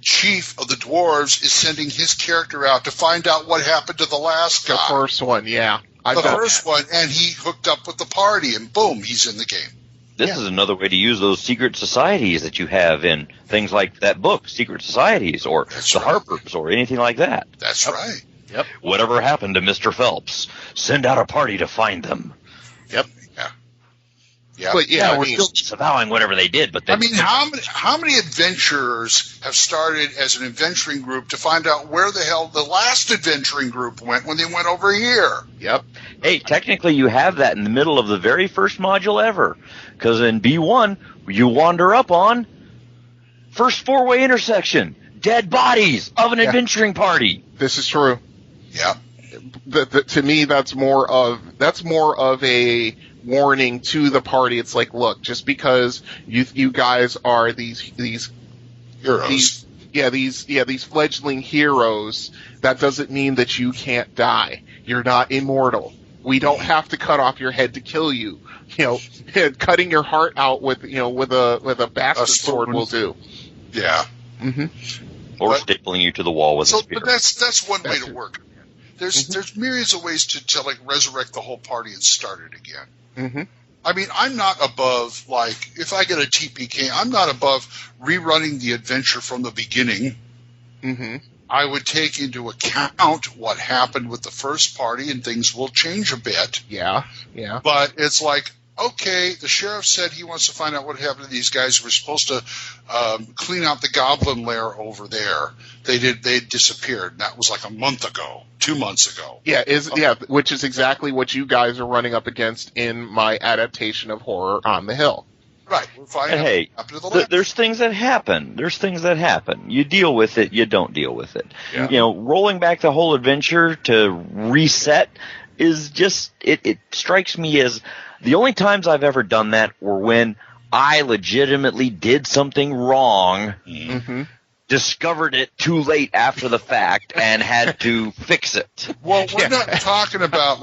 Speaker 8: chief of the dwarves is sending his character out to find out what happened to the last guy.
Speaker 6: The first one, yeah.
Speaker 8: The first one, and he hooked up with the party, and boom, he's in the game.
Speaker 7: This is another way to use those secret societies that you have in things like that book, Secret Societies, or the Harpers, or anything like that.
Speaker 8: That's right.
Speaker 7: Yep. Whatever happened to Mr. Phelps? Send out a party to find them.
Speaker 6: Yep.
Speaker 8: Yeah.
Speaker 7: But we're still disavowing whatever they did. But
Speaker 8: how many adventurers have started as an adventuring group to find out where the hell the last adventuring group went when they went over here?
Speaker 6: Yep.
Speaker 7: Hey, technically you have that in the middle of the very first module ever. Because in B1, you wander up on first four-way intersection, dead bodies of an adventuring party.
Speaker 6: This is true.
Speaker 8: Yeah.
Speaker 6: to me, that's more of a warning to the party. It's like, look, just because you guys are these
Speaker 8: heroes.
Speaker 6: These fledgling heroes, that doesn't mean that you can't die. You're not immortal. We don't have to cut off your head to kill you. Cutting your heart out with a bastard sword will do.
Speaker 8: Yeah.
Speaker 6: Mm-hmm.
Speaker 7: Or stapling you to the wall with a spear.
Speaker 8: But that's one way to work. There's myriads of ways to like resurrect the whole party and start it again.
Speaker 6: Mm-hmm.
Speaker 8: I mean, I'm not above, like, if I get a TPK, I'm not above rerunning the adventure from the beginning.
Speaker 6: Mm-hmm.
Speaker 8: I would take into account what happened with the first party, and things will change a bit.
Speaker 6: Yeah.
Speaker 8: But it's like, okay, the sheriff said he wants to find out what happened to these guys who were supposed to clean out the goblin lair over there. They disappeared. And that was like a month ago, 2 months ago.
Speaker 6: Which is exactly what you guys are running up against in my adaptation of Horror on the Hill.
Speaker 8: Right. We're finding
Speaker 7: hey, there's things that happen. You deal with it. You don't deal with it.
Speaker 8: Yeah.
Speaker 7: Rolling back the whole adventure to reset is just it strikes me as the only times I've ever done that were when I legitimately did something wrong, discovered it too late after the fact, and had to fix it.
Speaker 8: Well, we're not talking about,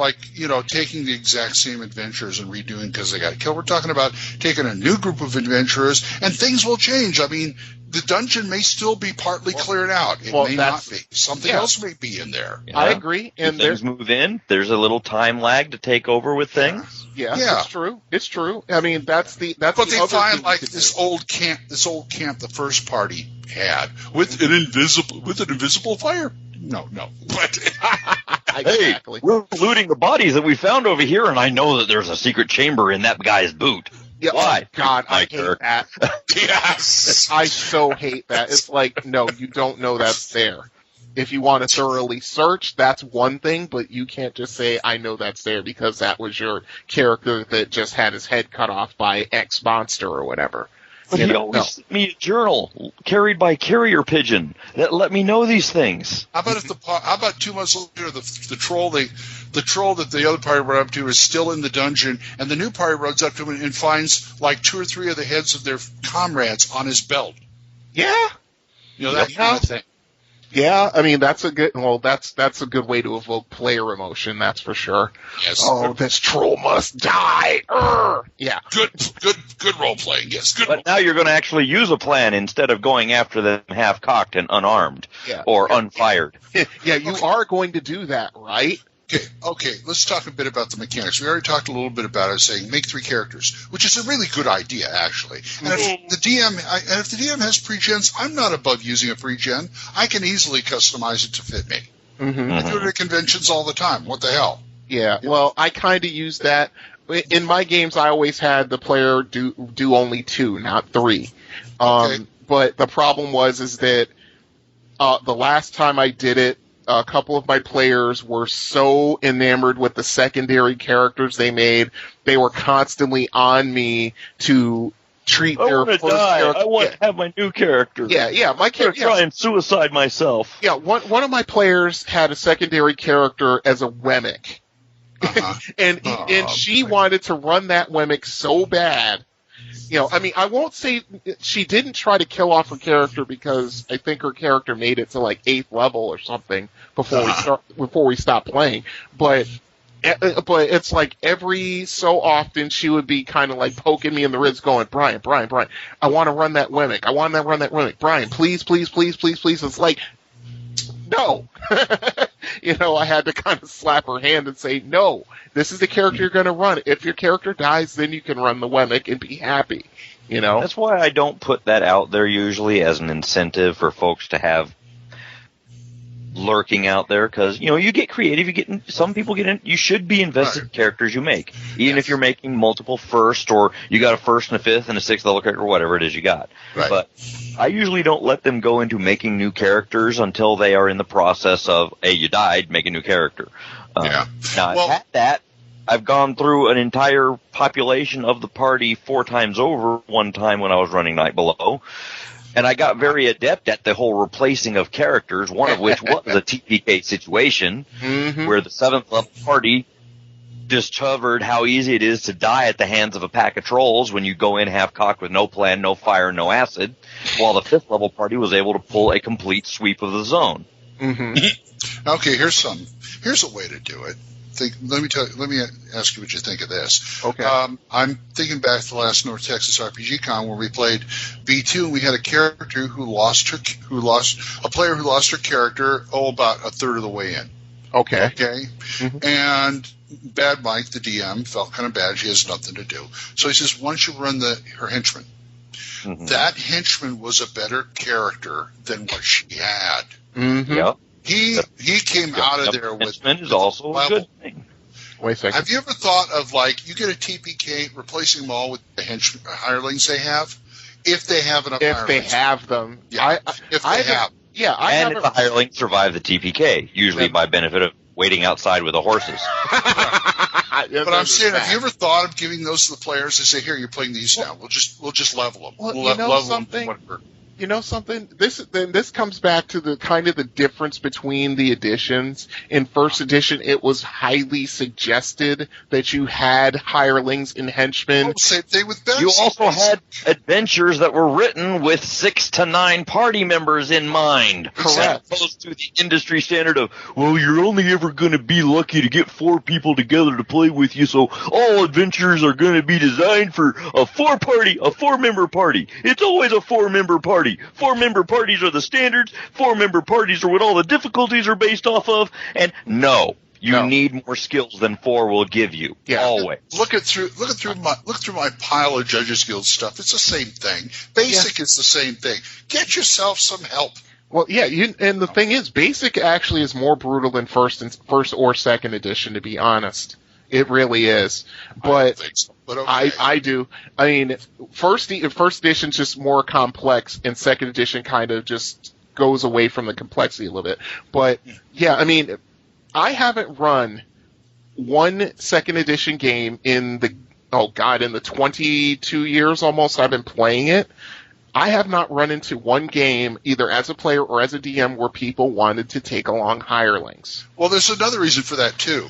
Speaker 8: taking the exact same adventures and redoing because they got killed. We're talking about taking a new group of adventurers, and things will change. I mean, the dungeon may still be partly cleared out. It may not be. Something else may be in there.
Speaker 7: Yeah.
Speaker 6: I agree.
Speaker 7: And things move in. There's a little time lag to take over with things.
Speaker 6: Yeah. It's true. It's true. I mean, that's
Speaker 8: But they find like this old camp the first party had with an invisible fire. No. But
Speaker 7: exactly. Hey, we're looting the bodies that we found over here, and I know that there's a secret chamber in that guy's boot.
Speaker 6: Yeah,
Speaker 7: why?
Speaker 6: Oh God, I hate that.
Speaker 8: Yes.
Speaker 6: I so hate that. It's like, no, you don't know that's there. If you want to thoroughly search, that's one thing, but you can't just say, I know that's there because that was your character that just had his head cut off by X monster or whatever.
Speaker 7: But he always sent me a journal carried by carrier pigeon that let me know these things.
Speaker 8: How about 2 months later, the troll that the other party run up to is still in the dungeon, and the new party runs up to him and finds like 2 or 3 of the heads of their comrades on his belt.
Speaker 6: Yeah,
Speaker 8: that kind of thing.
Speaker 6: Yeah, I mean that's a good way to evoke player emotion. That's for sure.
Speaker 8: Yes.
Speaker 6: Oh, this troll must die. Yeah.
Speaker 8: Good role playing. Yes. Good.
Speaker 7: But now you're going to actually use a plan instead of going after them half cocked and unarmed or unfired.
Speaker 6: Yeah, you are going to do that, right?
Speaker 8: Okay, let's talk a bit about the mechanics. We already talked a little bit about it, saying make 3 characters, which is a really good idea, actually. And if the DM has pre-gens, I'm not above using a pre-gen. I can easily customize it to fit me. I do it at conventions all the time. What the hell?
Speaker 6: Yeah, well, I kind of use that. In my games, I always had the player do only 2, not 3. But the problem is that the last time I did it, a couple of my players were so enamored with the secondary characters they made, they were constantly on me to treat their first character.
Speaker 7: I want to have my new character.
Speaker 6: Yeah, my character.
Speaker 7: Try and suicide myself.
Speaker 6: Yeah, one of my players had a secondary character as a Wemmick. And she wanted to run that Wemmick so bad. I mean, I won't say she didn't try to kill off her character because I think her character made it to like 8th level or something before we stopped playing. But it's like every so often she would be kind of like poking me in the ribs, going, Brian, I want to run that Wemmick. Brian, please. It's like, no. I had to kind of slap her hand and say, no, this is the character you're going to run. If your character dies, then you can run the Wemmick and be happy,
Speaker 7: That's why I don't put that out there usually as an incentive for folks to have lurking out there, because, you get creative, some people get in, you should be invested in characters you make, even if you're making multiple first, or you got a 1st and a 5th and a 6th level character, or whatever it is you got.
Speaker 8: Right.
Speaker 7: But I usually don't let them go into making new characters until they are in the process of, hey, you died, make a new character. Now, I've had that. I've gone through an entire population of the party 4 times over, one time when I was running Night Below. And I got very adept at the whole replacing of characters, one of which was a TPK situation where the 7th level party discovered how easy it is to die at the hands of a pack of trolls when you go in half-cocked with no plan, no fire, no acid, while the 5th level party was able to pull a complete sweep of the zone.
Speaker 8: Okay, here's a way to do it. Let me ask you what you think of this.
Speaker 6: Okay.
Speaker 8: I'm thinking back to the last North Texas RPG Con where we played B2 and we had a character who lost her character about a third of the way in.
Speaker 6: Okay.
Speaker 8: And Bad Mike, the DM, felt kind of bad. She has nothing to do. So he says, why don't you run her henchman? That henchman was a better character than what she had.
Speaker 7: Yep.
Speaker 8: He came out of there with
Speaker 7: henchman is also a good thing.
Speaker 6: Wait a second.
Speaker 8: Have you ever thought of, like, you get a TPK, replacing them all with the hirelings they have? If they have enough hirelings.
Speaker 6: If they have them.
Speaker 8: Yeah, if they have.
Speaker 6: Yeah,
Speaker 7: and if the hirelings survive the TPK, usually by benefit of waiting outside with the horses.
Speaker 8: But I'm saying, have you ever thought of giving those to the players and say, here, you're playing these now. We'll just level them.
Speaker 6: Well,
Speaker 8: we'll level
Speaker 6: something?
Speaker 8: them.
Speaker 6: You know something? This comes back to the kind of the difference between the editions. In first edition, it was highly suggested that you had hirelings and henchmen.
Speaker 8: Oh, same thing with Benson.
Speaker 7: You also had adventures that were written with 6 to 9 party members in mind.
Speaker 6: Correct.
Speaker 7: As opposed to the industry standard of, well, you're only ever going to be lucky to get 4 people together to play with you, so all adventures are going to be designed for a 4-member party. It's always a 4-member party. 4-member parties are the standards. 4-member parties are what all the difficulties are based off of. And no, you need more skills than 4 will give you.
Speaker 6: Yeah.
Speaker 7: Always.
Speaker 8: Look through my pile of Judges Guild stuff. It's the same thing. Basic is the same thing. Get yourself some help.
Speaker 6: Well, yeah, and the thing is, Basic actually is more brutal than first or second edition, to be honest. It really is. But
Speaker 8: I don't think so. But okay.
Speaker 6: I do. I mean, first edition's just more complex, and second edition kind of just goes away from the complexity a little bit. But yeah, I mean, I haven't run one second edition game in the 22 years almost I've been playing it. I have not run into one game, either as a player or as a DM, where people wanted to take along hirelings.
Speaker 8: Well, there's another reason for that too.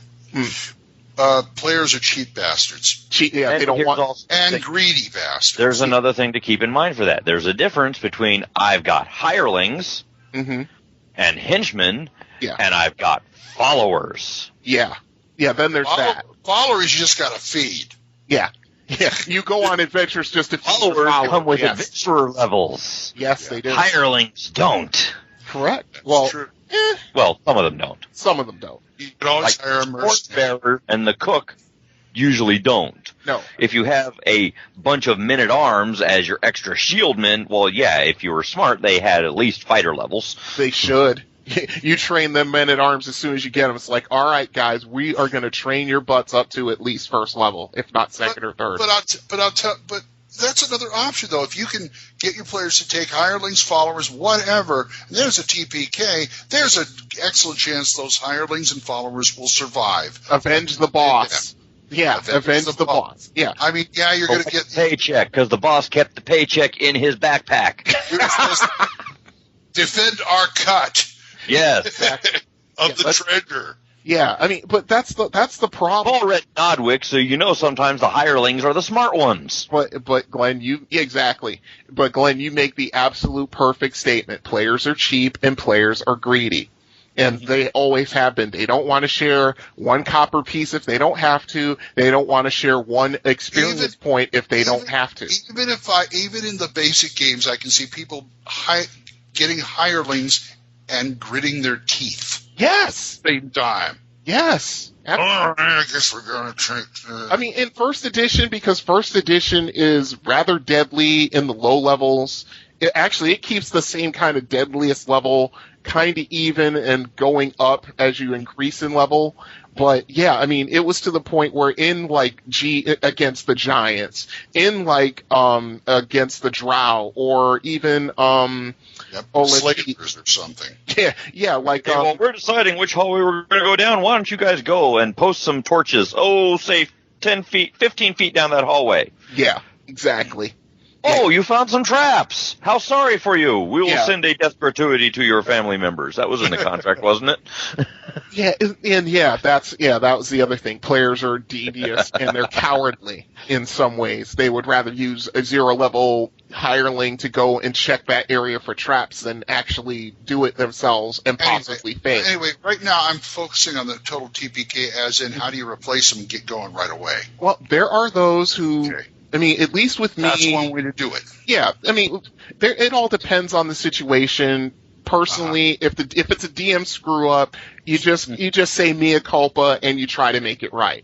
Speaker 8: Players are cheap bastards.
Speaker 6: They don't want,
Speaker 8: and greedy bastards.
Speaker 7: There's another thing to keep in mind for that. There's a difference between I've got hirelings and henchmen, and I've got followers.
Speaker 6: Yeah, then there's that.
Speaker 8: Followers you just got to feed.
Speaker 6: Yeah, you go on adventures just to feed
Speaker 7: followers come with adventurer levels.
Speaker 6: Yes, they do.
Speaker 7: Hirelings don't.
Speaker 6: Correct. Well,
Speaker 7: well, some of them don't.
Speaker 6: Some of them don't.
Speaker 8: You can always hire a
Speaker 7: mercenary. And the cook usually don't.
Speaker 6: No.
Speaker 7: If you have a bunch of men-at-arms as your extra shield men, well, yeah, if you were smart, they had at least fighter levels.
Speaker 6: They should. You train them men-at-arms as soon as you get them. It's like, all right, guys, we are going to train your butts up to at least first level, if not second or third.
Speaker 8: But that's another option, though. If you can get your players to take hirelings, followers, whatever, and there's a TPK, there's an excellent chance those hirelings and followers will survive.
Speaker 6: Avenge the boss. Yeah, avenge the boss. Yeah.
Speaker 8: I mean, yeah, you're going to get
Speaker 7: paycheck, because the boss kept the paycheck in his backpack.
Speaker 8: Defend our cut.
Speaker 7: Yes.
Speaker 8: of the treasure.
Speaker 6: Yeah, I mean, but that's the problem.
Speaker 7: Paul read Nodwick, so you know sometimes the hirelings are the smart ones.
Speaker 6: But Glenn, exactly. But Glenn, you make the absolute perfect statement. Players are cheap and players are greedy. And they always have been. They don't want to share one copper piece if they don't have to. They don't want to share one experience point if they don't have to.
Speaker 8: Even in the basic games, I can see people getting hirelings and gritting their teeth.
Speaker 6: Yes.
Speaker 8: Same time.
Speaker 6: Yes.
Speaker 8: I guess we're going to take
Speaker 6: I mean, in first edition, because first edition is rather deadly in the low levels, it keeps the same kind of deadliest level kind of even and going up as you increase in level. But yeah, I mean, it was to the point where in like against the giants, in like against the drow, or even
Speaker 8: slavers or something.
Speaker 6: Yeah, like
Speaker 7: well, we're deciding which hallway we're going to go down. Why don't you guys go and post some torches? Oh, say 10 feet, 15 feet down that hallway.
Speaker 6: Yeah, exactly.
Speaker 7: Oh, you found some traps. How sorry for you. We will send a death gratuity to your family members. That was in the contract, wasn't it?
Speaker 6: That was the other thing. Players are devious and they're cowardly in some ways. They would rather use a 0-level hireling to go and check that area for traps than actually do it themselves and possibly fail.
Speaker 8: Anyway, right now I'm focusing on the total TPK as in how do you replace them and get going right away?
Speaker 6: Well, there are those who... Okay. I mean, at least with me...
Speaker 8: That's one way to do it.
Speaker 6: Yeah, I mean, it all depends on the situation. Personally, if it's a DM screw-up, you just say mea culpa and you try to make it right.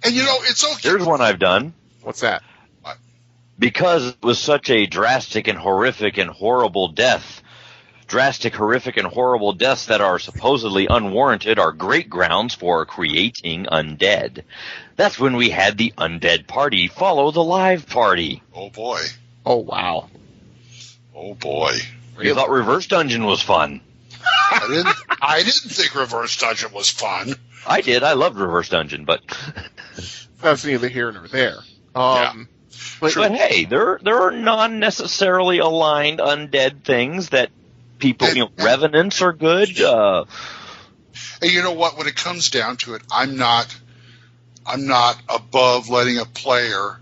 Speaker 8: And, it's okay.
Speaker 7: Here's one I've done.
Speaker 6: What's that?
Speaker 7: Because it was such a drastic and horrific and horrible death. Drastic, horrific, and horrible deaths that are supposedly unwarranted are great grounds for creating undead. That's when we had the undead party follow the live party.
Speaker 8: Oh, boy.
Speaker 6: Oh, wow.
Speaker 8: Oh, boy.
Speaker 7: You thought Reverse Dungeon was fun.
Speaker 8: I didn't think Reverse Dungeon was fun.
Speaker 7: I did. I loved Reverse Dungeon, but...
Speaker 6: That's neither here nor there.
Speaker 7: But hey, there are non-necessarily aligned undead things that people, revenants are good.
Speaker 8: And you know what? When it comes down to it, I'm not above letting a player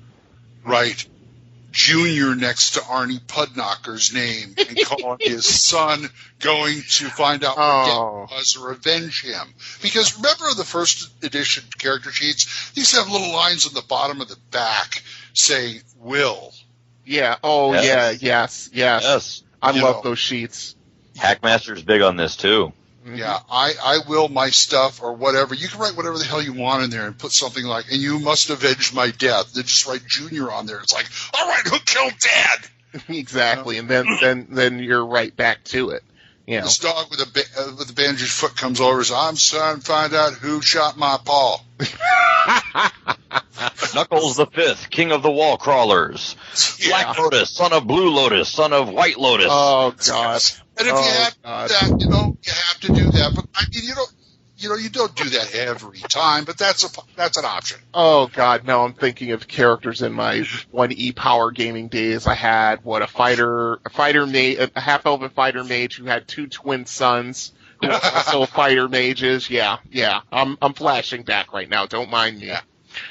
Speaker 8: write Junior next to Arnie Pudknocker's name and calling his son going to find out what Dad was or revenge him. Because remember the first edition character sheets? These have little lines on the bottom of the back saying Will.
Speaker 6: Yeah. Oh, yes. I love those sheets.
Speaker 7: Hackmaster's big on this, too.
Speaker 8: Yeah, I will my stuff or whatever. You can write whatever the hell you want in there and put something like, and you must avenge my death. Then just write Junior on there. It's like, all right, who killed Dad?
Speaker 6: Exactly, and then you're right back to it.
Speaker 8: This dog with a bandaged foot comes over and says, I'm trying to find out who shot my paw.
Speaker 7: Knuckles the Fifth, king of the wall crawlers. Black Lotus, son of Blue Lotus, son of White Lotus.
Speaker 6: Oh, God.
Speaker 8: And if you have that, you have to do that. But I mean, you don't do that every time. But that's an option.
Speaker 6: Oh God, no! I'm thinking of characters in my 1E Power gaming days. I had a half elven fighter mage who had 2 twin sons who were also fighter mages. Yeah. I'm flashing back right now. Don't mind me.
Speaker 8: Yeah.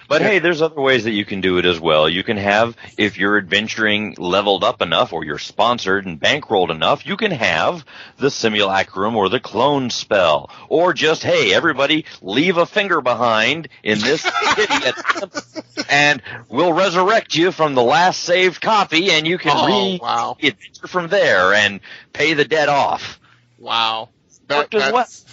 Speaker 7: But hey, there's other ways that you can do it as well. You can have, if you're adventuring leveled up enough or you're sponsored and bankrolled enough, you can have the simulacrum or the clone spell. Or just, hey, everybody leave a finger behind in this city and we'll resurrect you from the last saved copy and you can adventure from there and pay the debt off.
Speaker 6: Wow.
Speaker 7: That's
Speaker 6: just...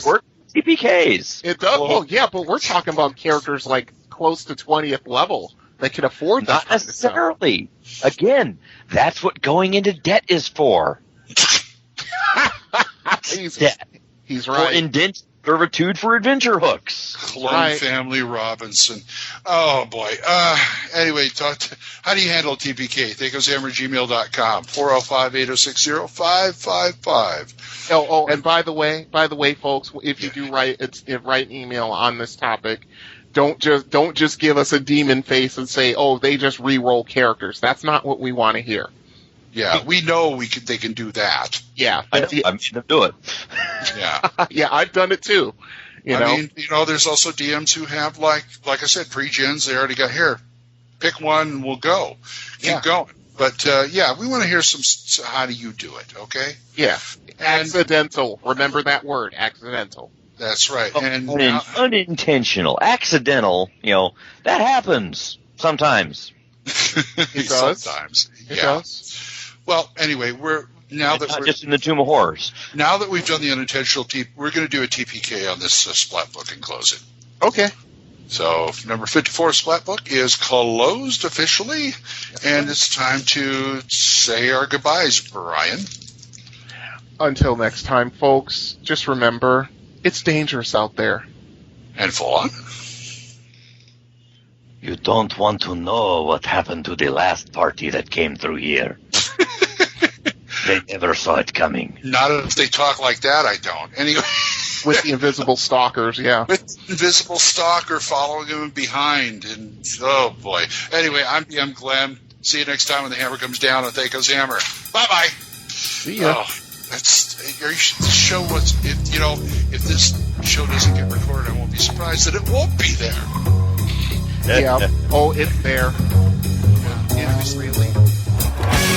Speaker 7: worked. TPKs.
Speaker 6: It does. Well, yeah, but we're talking about characters like close to 20th level that can afford that.
Speaker 7: Not necessarily. Again, that's what going into debt is for.
Speaker 6: He's right.
Speaker 7: For indentured servitude for adventure hooks.
Speaker 8: Clone Family Robinson. Oh, boy. Anyway, how do you handle TPK? THACOShammer@gmail.com. 405-806-0555.
Speaker 6: Oh, and by the way, folks, if you do write an email on this topic, don't just give us a demon face and say, oh, they just re-roll characters. That's not what we want to hear.
Speaker 8: Yeah, we know they can do that.
Speaker 6: Yeah,
Speaker 7: I've seen them do it.
Speaker 8: Yeah,
Speaker 6: yeah, I've done it too.
Speaker 8: I mean, there's also DMs who have like I said, pre-gens. They already got here. Pick one, and we'll go. Keep going. But we want to hear some. How do you do it? Okay.
Speaker 6: Yeah, accidental. Remember that word, accidental.
Speaker 8: That's right. And
Speaker 7: unintentional, accidental. That happens sometimes.
Speaker 6: It does.
Speaker 8: Sometimes.
Speaker 6: It does.
Speaker 8: Well, anyway, we're
Speaker 7: just in the Tomb of Horrors.
Speaker 8: Now that we've done the unintentional we're going to do a TPK on this splat book and close it.
Speaker 6: Okay.
Speaker 8: So number 54 splat book is closed officially, and it's time to say our goodbyes, Brian.
Speaker 6: Until next time, folks, just remember, it's dangerous out there.
Speaker 8: And full on.
Speaker 13: You don't want to know what happened to the last party that came through here.
Speaker 7: They never saw it coming.
Speaker 8: Not if they talk like that, I don't. Anyway.
Speaker 6: With the invisible stalkers, yeah.
Speaker 8: With the invisible stalker following him behind. And, oh, boy. Anyway, I'm DM Glen. See you next time when the hammer comes down on THACO's Hammer. Bye-bye.
Speaker 6: See ya.
Speaker 8: Oh, this show was, if this show doesn't get recorded, I won't be surprised that it won't be there.
Speaker 6: Yeah. Oh, it's there.
Speaker 8: Yeah, it's really.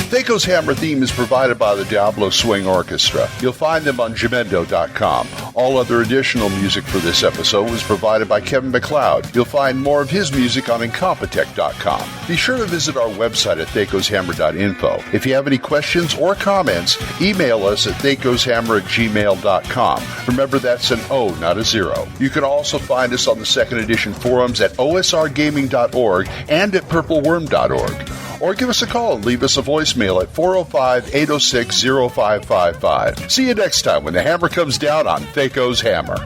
Speaker 2: THACO's Hammer theme is provided by the Diablo Swing Orchestra. You'll find them on Jamendo.com. All other additional music for this episode was provided by Kevin MacLeod. You'll find more of his music on Incompetech.com. Be sure to visit our website at thacoshammer.info. If you have any questions or comments, email us at thacoshammer@gmail.com. Remember, that's an O, not a 0. You can also find us on the second edition forums at osrgaming.org and at purpleworm.org. Or give us a call and leave us a voicemail at 405-806-0555. See you next time when the hammer comes down on THACO's Hammer.